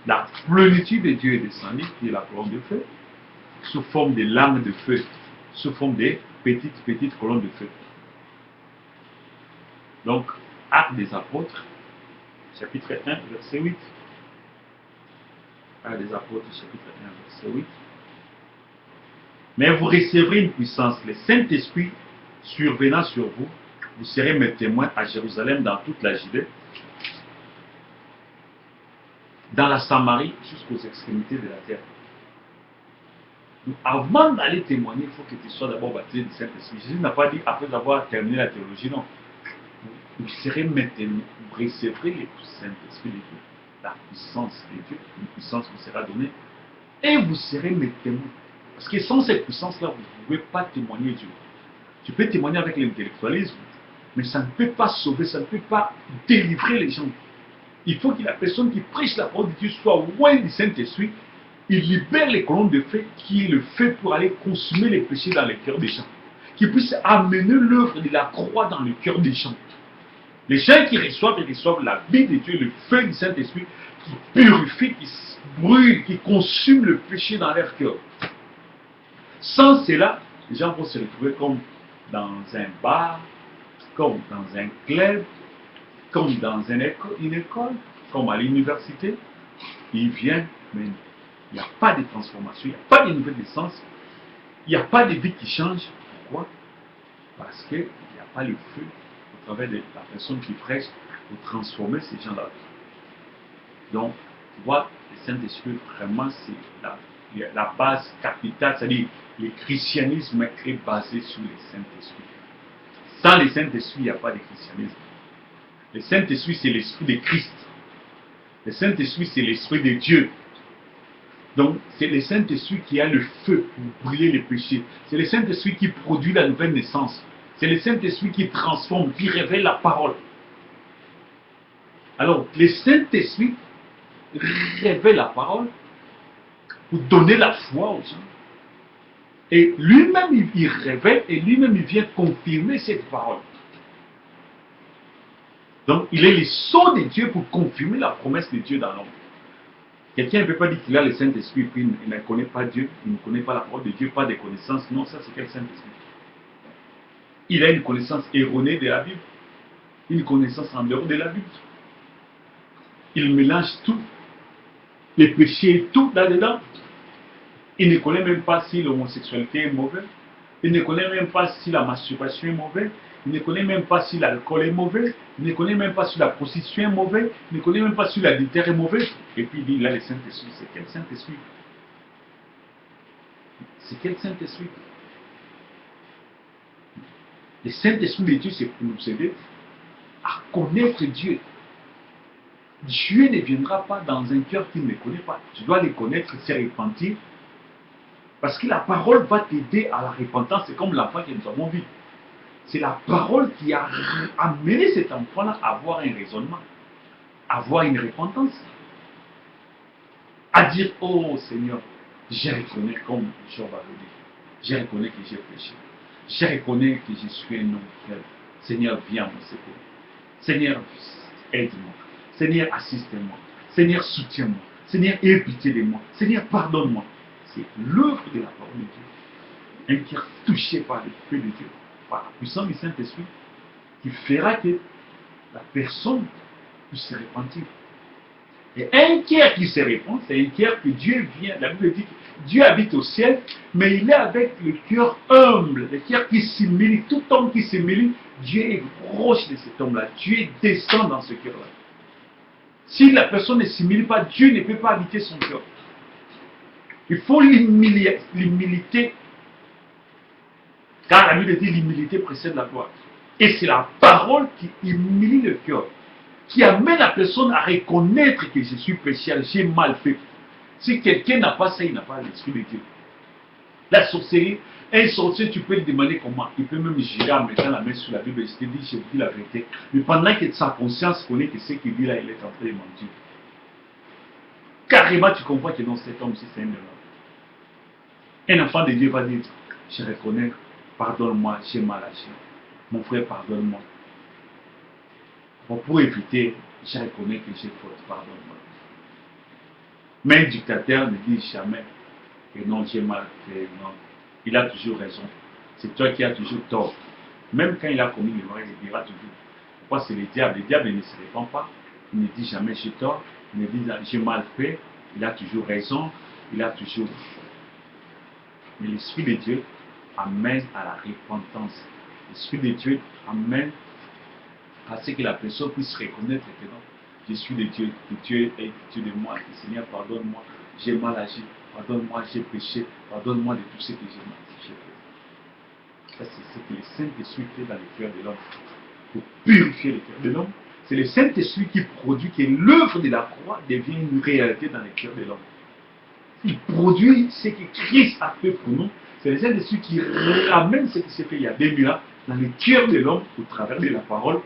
la plénitude de Dieu est descendue, qui est la colonne de feu, sous forme de langues de feu, sous forme de petites colonnes de feu. Donc, Actes des Apôtres, chapitre 1, verset 8. Actes des Apôtres, chapitre 1, verset 8. Mais vous recevrez une puissance, le Saint-Esprit survenant sur vous, vous serez mes témoins à Jérusalem, dans toute la Judée, dans la Samarie, jusqu'aux extrémités de la terre. Donc, avant d'aller témoigner, il faut que tu sois d'abord baptisé du Saint-Esprit. Jésus n'a pas dit après avoir terminé la théologie, non. Vous serez mes témoins, vous recevrez le Saint-Esprit de Dieu, la puissance de Dieu, une puissance vous sera donnée, et vous serez mes témoins. Parce que sans cette puissance-là, vous ne pouvez pas témoigner Dieu. Tu peux témoigner avec l'intellectualisme, mais ça ne peut pas sauver, ça ne peut pas délivrer les gens. Il faut que la personne qui prêche la parole de Dieu soit loin du Saint-Esprit. Il libère les colonnes de feu, qui est le feu pour aller consumer les péchés dans le cœur des gens. Qui puisse amener l'œuvre de la croix dans le cœur des gens. Les gens qui reçoivent la vie de Dieu, le feu du Saint-Esprit, qui purifie, qui brûle, qui consume le péché dans leur cœur. Sans cela, les gens vont se retrouver comme dans un bar, comme dans un club, comme dans une école, comme à l'université. Ils viennent, mais il n'y a pas de transformation, il n'y a pas de nouvelle naissance, il n'y a pas de vie qui change. Pourquoi? Parce qu'il n'y a pas le feu au travers de la personne qui prêche, pour transformer ces gens-là. Donc, tu vois, le Saint-Esprit, vraiment, c'est la base capitale, c'est-à-dire le christianisme est basé sur le Saint-Esprit. Sans le Saint-Esprit, il n'y a pas de christianisme. Le Saint-Esprit, c'est l'Esprit de Christ. Le Saint-Esprit, c'est l'Esprit de Dieu. Donc, c'est le Saint-Esprit qui a le feu pour brûler les péchés. C'est le Saint-Esprit qui produit la nouvelle naissance. C'est le Saint-Esprit qui transforme, qui révèle la parole. Alors, le Saint-Esprit révèle la parole pour donner la foi aux gens. Et lui-même, il révèle et lui-même, il vient confirmer cette parole. Donc, il est le sceau de Dieu pour confirmer la promesse de Dieu dans l'homme. Quelqu'un ne peut pas dire qu'il a le Saint-Esprit, puis il ne connaît pas Dieu, il ne connaît pas la parole de Dieu, pas de connaissances. Non, ça c'est quel Saint-Esprit? Il a une connaissance erronée de la Bible, une connaissance en dehors de la Bible. Il mélange tout, les péchés, tout là-dedans. Il ne connaît même pas si l'homosexualité est mauvaise. Il ne connaît même pas si la masturbation est mauvaise. Il ne connaît même pas si l'alcool est mauvais. Il ne connaît même pas si la prostitution est mauvaise. Il ne connaît même pas si l'adultère est mauvais. Et puis il dit, là, le Saint-Esprit, c'est quel Saint-Esprit? C'est quel Saint-Esprit? Le Saint-Esprit de Dieu, c'est pour nous aider à connaître Dieu. Dieu ne viendra pas dans un cœur qu'il ne connaît pas. Tu dois le connaître, se repentir. Parce que la parole va t'aider à la repentance. C'est comme l'enfant que nous avons vu. C'est la parole qui a amené cet enfant-là à avoir un raisonnement, à avoir une repentance, à dire, oh Seigneur, je reconnais comme Job avait dit, je reconnais que j'ai péché, je reconnais que je suis un homme faible. Seigneur, viens à mon secours. Seigneur, aide-moi. Seigneur, assiste-moi. Seigneur, soutiens-moi. Seigneur, aie pitié de moi. Seigneur, pardonne-moi. C'est l'œuvre de la parole de Dieu. Un cœur touché par le feu de Dieu, par la puissance du Saint-Esprit, qui fera que la personne puisse se repentir. Et un cœur qui se répand, c'est un cœur que Dieu vient. La Bible dit que Dieu habite au ciel, mais il est avec le cœur humble, le cœur qui s'humilie. Tout homme qui s'humilie, Dieu est proche de cet homme-là. Dieu descend dans ce cœur-là. Si la personne ne s'humilie pas, Dieu ne peut pas habiter son cœur. Il faut l'humilité. Car la Bible dit l'humilité précède la gloire. Et c'est la parole qui humilie le cœur, qui amène la personne à reconnaître que je suis pécheur, j'ai mal fait. Si quelqu'un n'a pas ça, il n'a pas l'Esprit de Dieu. La sorcellerie, un sorcier, tu peux lui demander comment. Il peut même jurer en mettant la main sur la Bible. Je te dis, je vous dis la vérité. Mais pendant que sa conscience connaît que ce qu'il dit là, il est en train de mentir. Carrément, tu comprends que dans cet homme-ci, c'est un démon. Un enfant de Dieu va dire, je reconnais, pardonne-moi, j'ai mal agi. Mon frère, pardonne-moi. Bon, pour éviter, je reconnais que j'ai faute, pardonne-moi. Mais un dictateur ne dit jamais que non, j'ai mal fait, non. Il a toujours raison. C'est toi qui as toujours tort. Même quand il a commis l'erreur, il dira toujours. Pourquoi c'est le diable? Le diable ne se répand pas. Il ne dit jamais j'ai tort. Il ne dit j'ai mal fait. Il a toujours raison. Il a toujours. Mais l'Esprit de Dieu amène à la repentance. L'Esprit de Dieu amène à ce que la personne puisse reconnaître que non, je suis de Dieu, que Dieu est Dieu de moi, que Seigneur, pardonne-moi, j'ai mal agi, pardonne-moi, j'ai péché, pardonne-moi de tout ce que j'ai fait. Ça, c'est ce que le Saint-Esprit fait dans le cœur de l'homme, pour purifier le cœur de l'homme. C'est le Saint-Esprit qui produit que l'œuvre de la croix devient une réalité dans le cœur de l'homme. Il produit ce que Christ a fait pour nous. C'est le Saint-Esprit qui ramène ce qui s'est fait il y a 2000 ans dans le cœur de l'homme au travers de la parole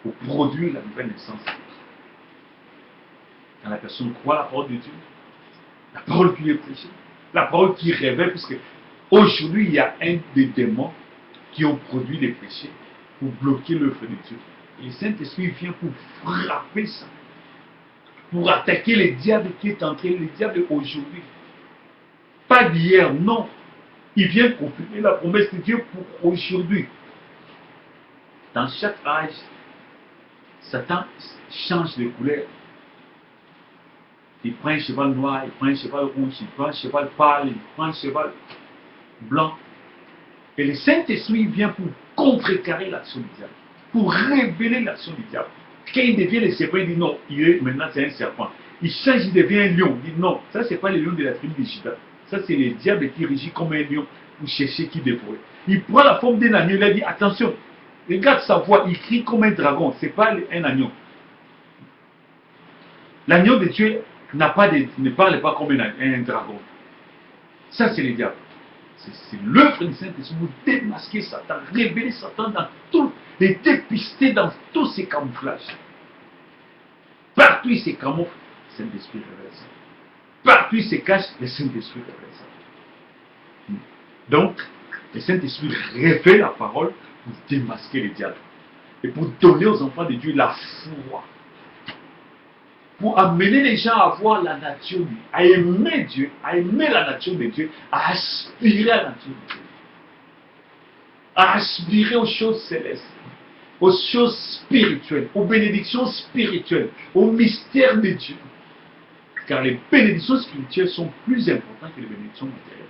pour produire la nouvelle naissance. Quand la personne croit la parole de Dieu, la parole qui est prêchée, la parole qui révèle, puisque aujourd'hui il y a un des démons qui ont produit des péchés pour bloquer l'œuvre de Dieu. Et le Saint-Esprit vient pour frapper ça, pour attaquer le diable qui est entré, le diable aujourd'hui. Pas d'hier, non. Il vient confirmer la promesse de Dieu pour aujourd'hui. Dans chaque âge, Satan change de couleur. Il prend un cheval noir, il prend un cheval rouge, il prend un cheval pâle, il prend un cheval blanc. Et le Saint-Esprit vient pour contrecarrer l'action du diable, pour révéler l'action du diable. Quand il devient le serpent, il dit non, maintenant c'est un serpent. Il change, il devient un lion. Il dit non, ça c'est pas le lion de la tribu de Juda. Ça c'est le diable qui régit comme un lion pour chercher qui dévorer. Il prend la forme d'un agneau, il a dit attention, regarde sa voix, il crie comme un dragon, c'est pas un agneau. L'agneau de Dieu ne parle pas comme un dragon. Ça c'est le diable. C'est l'œuvre du Saint-Esprit pour démasquer Satan, révéler Satan dans tout, et dépister dans tous ses camouflages. Partout il se camoufle, le Saint-Esprit révèle ça. Partout il se cache, le Saint-Esprit révèle ça. Donc, le Saint-Esprit révèle la parole pour démasquer le diable. Et pour donner aux enfants de Dieu la foi. Pour amener les gens à voir la nature de Dieu, à aimer Dieu, à aimer la nature de Dieu, à aspirer à la nature de Dieu. À aspirer aux choses célestes, aux choses spirituelles, aux bénédictions spirituelles, aux mystères de Dieu. Car les bénédictions spirituelles sont plus importantes que les bénédictions matérielles.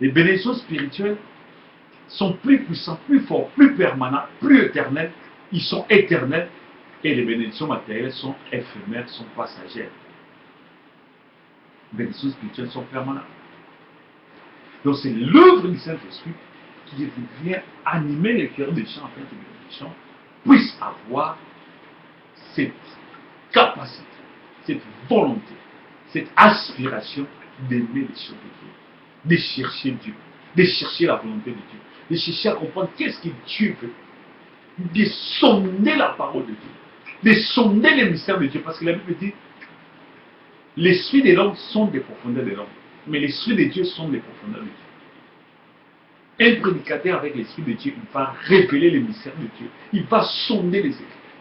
Les bénédictions spirituelles sont plus puissantes, plus fortes, plus permanentes, plus éternelles. Ils sont éternels. Et les bénédictions matérielles sont éphémères, sont passagères. Les bénédictions spirituelles sont permanentes. Donc c'est l'œuvre du Saint-Esprit qui vient animer les cœurs des gens afin que les gens puissent avoir cette capacité, cette volonté, cette aspiration d'aimer les choses de Dieu, de chercher Dieu, de chercher la volonté de Dieu, de chercher à comprendre qu'est-ce que Dieu veut, de sonder la parole de Dieu, de sonder les mystères de Dieu, parce que la Bible dit l'esprit de l'homme sont des profondeurs de l'homme, mais l'esprit de Dieu sont des profondeurs de Dieu. Un prédicateur avec l'esprit de Dieu, il va révéler les mystères de Dieu, il va sonder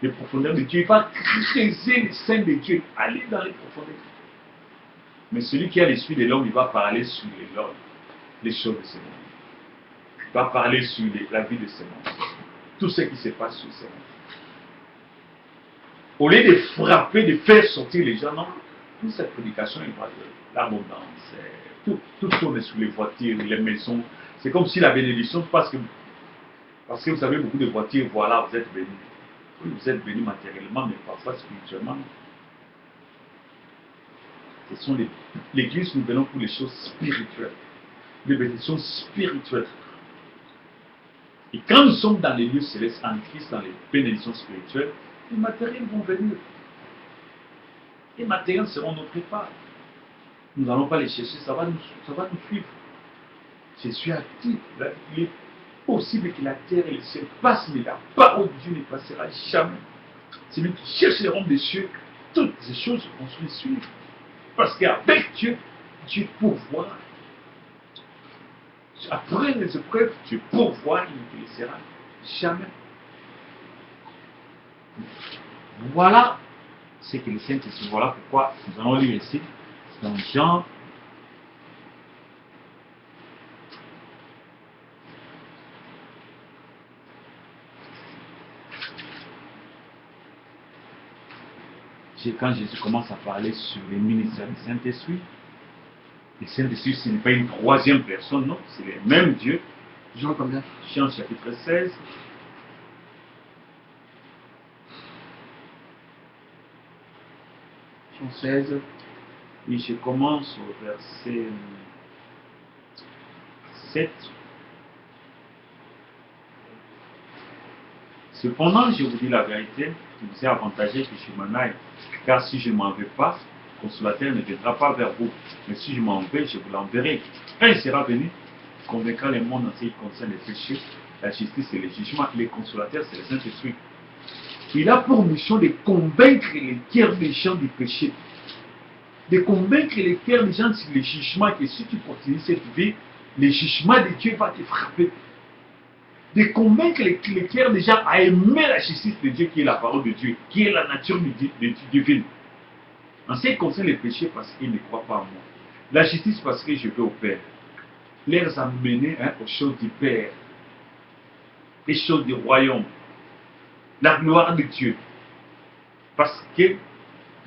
les profondeurs de Dieu, il va creuser les seins de Dieu, aller dans les profondeurs. Mais celui qui a l'esprit de l'homme, il va parler sur les choses de ce monde. Il va parler sur la vie de ce monde, tout ce qui se passe sur ce monde. Au lieu de frapper, de faire sortir les gens, non, toute cette prédication, il va de l'abondance. Tout tourne sur les voitures, les maisons. C'est comme si la bénédiction, parce que vous avez beaucoup de voitures, voilà, vous êtes bénis. Oui, vous êtes bénis matériellement, mais parfois spirituellement. Ce sont l'église, nous venons pour les choses spirituelles, les bénédictions spirituelles. Et quand nous sommes dans les lieux célestes, en Christ, dans les bénédictions spirituelles, les matériels vont venir. Les matériels seront notre part. Nous n'allons pas les chercher, ça va nous suivre. Je suis actif. Il est possible que la terre et le ciel passent, mais la parole de Dieu ne passera jamais. Celui qui cherche les royaumes des cieux, toutes ces choses vont se suivre. Parce qu'avec Dieu, Dieu pourvoit. Après les épreuves, Dieu pourvoit, il ne te laissera jamais. Voilà ce que le Saint-Esprit, voilà pourquoi nous allons lire ici, dans Jean. Quand Jésus commence à parler sur les ministères du Saint-Esprit, le Saint-Esprit, ce n'est pas une troisième personne, non, c'est le même Dieu. Jean combien? Jean chapitre 16. Jean 16. Et je commence au verset 7. Cependant, je vous dis la vérité, il vous est avantagé que je m'en aille, car si je ne m'en vais pas, le consolateur ne viendra pas vers vous. Mais si je m'en vais, je vous l'enverrai. Quand il sera venu, convaincra le monde en ce qui concerne les péchés, la justice et le jugement. Les consolateurs, c'est le Saint-Esprit. Il a pour mission de convaincre les cœurs des gens du péché, de convaincre les cœurs des gens sur le jugement, que si tu continues cette vie, le jugement de Dieu va te frapper. De convaincre les cœurs des gens à aimer la justice de Dieu, qui est la parole de Dieu, qui est la nature divine. En ce qui concerne les péchés, parce qu'ils ne croient pas en moi. La justice, parce que je vais au Père. Les amener aux choses du Père, les choses du royaume, la gloire de Dieu. Parce que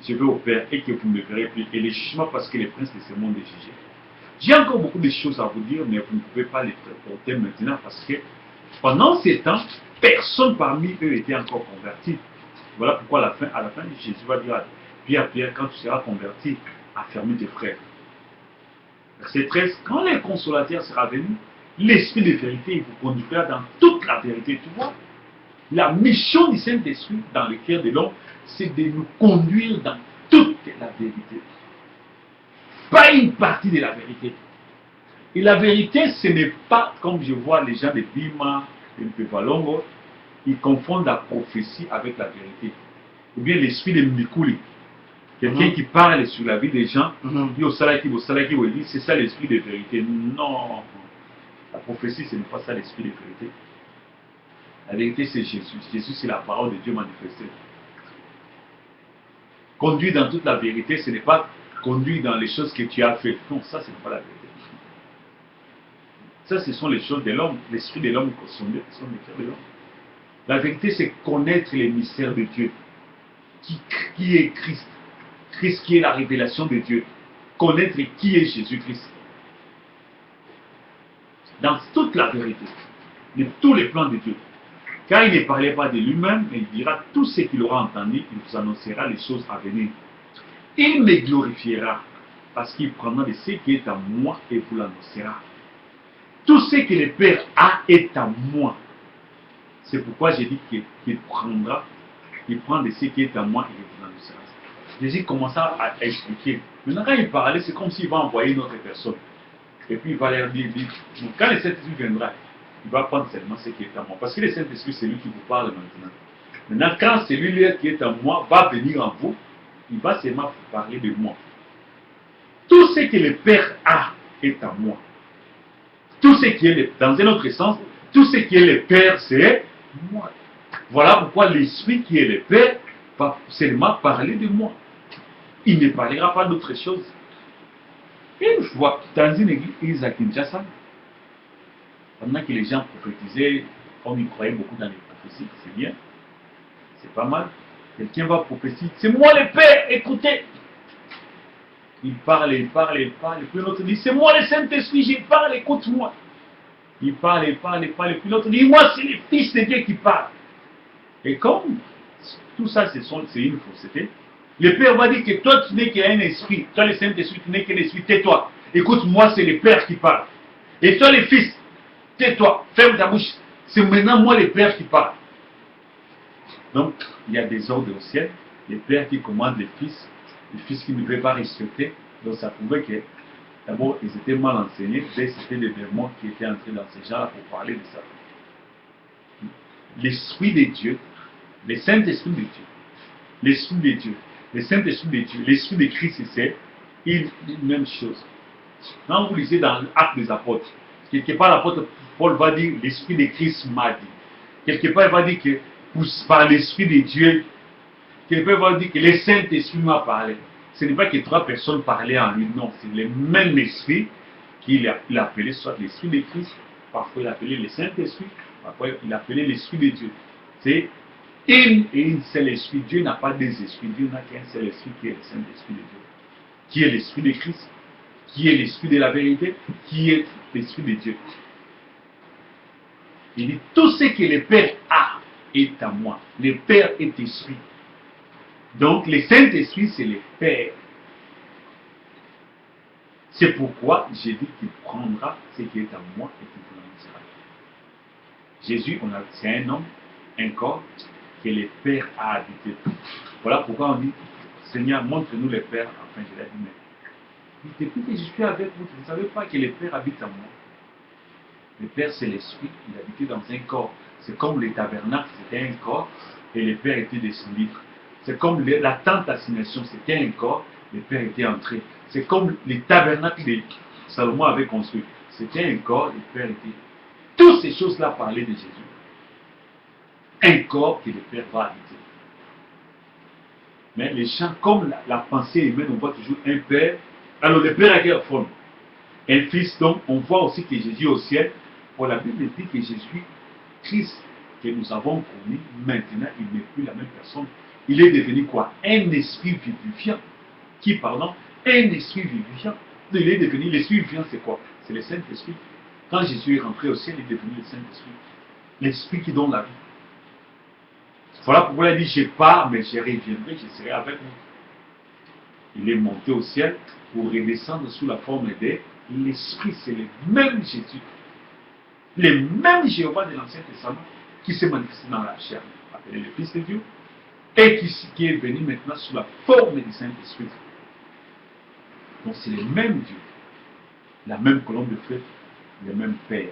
je vais au Père et que vous ne me verrez plus. Et le jugement, parce que les princes de ce monde est jugé. J'ai encore beaucoup de choses à vous dire, mais vous ne pouvez pas les porter maintenant parce que pendant ces temps, personne parmi eux était encore converti. Voilà pourquoi à la fin, Jésus va dire à Pierre, Pierre, quand tu seras converti, affermis tes frères. Verset 13, quand le consolateur sera venu, l'Esprit de vérité, il vous conduira dans toute la vérité. Tu vois, la mission du Saint-Esprit dans le cœur de l'homme, c'est de nous conduire dans toute la vérité. Pas une partie de la vérité. Et la vérité, ce n'est pas, comme je vois les gens de Bima, de Mpepalongo, ils confondent la prophétie avec la vérité. Ou bien l'esprit de Mikuli. Quelqu'un qui parle sur la vie des gens, dit au salaki, c'est ça l'esprit de vérité. Non. La prophétie, ce n'est pas ça l'esprit de vérité. La vérité, c'est Jésus. Jésus, c'est la parole de Dieu manifestée. Conduire dans toute la vérité, ce n'est pas conduire dans les choses que tu as faites. Non, ça, ce n'est pas la vérité. Ça, ce sont les choses de l'homme. L'esprit de l'homme sont les cœurs de l'homme. La vérité, c'est connaître les mystères de Dieu. Qui est Christ? Christ qui est la révélation de Dieu. Connaître qui est Jésus-Christ. Dans toute la vérité. De tous les plans de Dieu. Car il ne parlait pas de lui-même, mais il dira tout ce qu'il aura entendu, il vous annoncera les choses à venir. Il me glorifiera, parce qu'il prendra de ce qui est à moi et vous l'annoncera. Tout ce que le Père a est à moi. C'est pourquoi j'ai dit qu'il prendra, il prend de ce qui est à moi et il vous l'annoncera. Jésus commença à expliquer. Maintenant, quand il parlait, c'est comme s'il va envoyer une autre personne. Et puis il va leur dire, quand le Saint-Esprit viendra, il va prendre seulement ce qui est à moi. Parce que le Saint-Esprit, c'est lui qui vous parle maintenant. Maintenant, quand celui-là qui est à moi va venir en vous, il va seulement vous parler de moi. Tout ce que le Père a est à moi. Tout ce qui est, dans un autre sens, tout ce qui est le Père, c'est moi. Voilà pourquoi l'Esprit qui est le Père va seulement parler de moi. Il ne parlera pas d'autre chose. Une fois, dans une église à Kinshasa, pendant que les gens prophétisaient, on y croyait beaucoup dans les prophéties, c'est bien, c'est pas mal. Quelqu'un va prophétiser, c'est moi le Père, écoutez. Il parle, il parle, il parle, et puis l'autre dit, c'est moi le Saint-Esprit, je parle, écoute-moi. Il parle, il parle, il parle, et puis l'autre dit, moi c'est le Fils de Dieu qui parle. Et comme tout ça c'est une fausseté, le Père va dire que toi tu n'es qu'un esprit, toi le Saint-Esprit, tu n'es qu'un esprit, tais-toi. Écoute-moi, c'est le Père qui parle. Et toi le Fils, tais-toi, ferme ta bouche. C'est maintenant moi le Père qui parle. Donc, il y a des ordres au ciel, le Père qui commande le Fils qui ne veut pas respecter. Donc ça prouvait que, d'abord, ils étaient mal enseignés, c'était les démons qui étaient entrés dans ces gens-là pour parler de ça. L'Esprit de Dieu, le Saint-Esprit de Dieu, l'Esprit de Dieu, le Saint-Esprit de Dieu, l'Esprit de Christ, c'est une même chose. Quand vous lisez dans l'Acte des Apôtres, quelque part l'apôtre Paul va dire l'Esprit de Christ m'a dit. Quelque part il va dire que par l'Esprit de Dieu, quelque part il va dire que le Saint-Esprit m'a parlé. Ce n'est pas que trois personnes parlaient en lui, non, c'est le même Esprit qu'il appelait soit l'Esprit de Christ, parfois il appelait le Saint-Esprit, parfois il appelait l'Esprit de Dieu. C'est une et une seule esprit. Dieu n'a pas deux esprits. Dieu n'a qu'un seul esprit qui est le Saint-Esprit de Dieu. Qui est l'Esprit de Christ, qui est l'Esprit de la vérité, qui est l'Esprit de Dieu. Il dit, tout ce que le Père a est à moi. Le Père est Esprit. Donc, le Saint-Esprit, c'est le Père. C'est pourquoi j'ai dit qu'il prendra ce qui est à moi et qu'il vous l'annoncera. Jésus, c'est un homme, un corps, que le Père a habité. Voilà pourquoi on dit, Seigneur, montre-nous le Père. Enfin, je l'ai dit, mais depuis que je suis avec vous, vous ne savez pas que le Père habite en moi. Le Père, c'est l'Esprit, il habitait dans un corps. C'est comme le tabernacle, c'était un corps, et le Père était descendu. C'est comme la tente d'assignation, c'était un corps, le Père était entré. C'est comme le tabernacle que Salomon avait construit. C'était un corps, le Père était. Toutes ces choses-là parlaient de Jésus. Un corps que le Père va habiter. Mais les gens, comme la pensée humaine, on voit toujours un Père. Alors le Père a quelle forme? Un Fils, donc on voit aussi que Jésus est au ciel. Pour la Bible dit que Jésus, Christ, que nous avons connu, maintenant, il n'est plus la même personne. Il est devenu quoi? Un esprit vivifiant. Qui, pardon? Un esprit vivifiant. Il est devenu, l'esprit vivifiant, c'est quoi? C'est le Saint-Esprit. Quand Jésus est rentré au ciel, il est devenu le Saint-Esprit. L'esprit qui donne la vie. Voilà pourquoi il a dit, je pars, mais je reviendrai, je serai avec vous. Il est monté au ciel pour redescendre sous la forme de l'Esprit. C'est le même Jésus, le même Jéhovah de l'Ancien Testament qui s'est manifesté dans la chair, appelé le Fils de Dieu, et qui est venu maintenant sous la forme du Saint-Esprit. Donc c'est le même Dieu, la même colonne de feu, le même Père.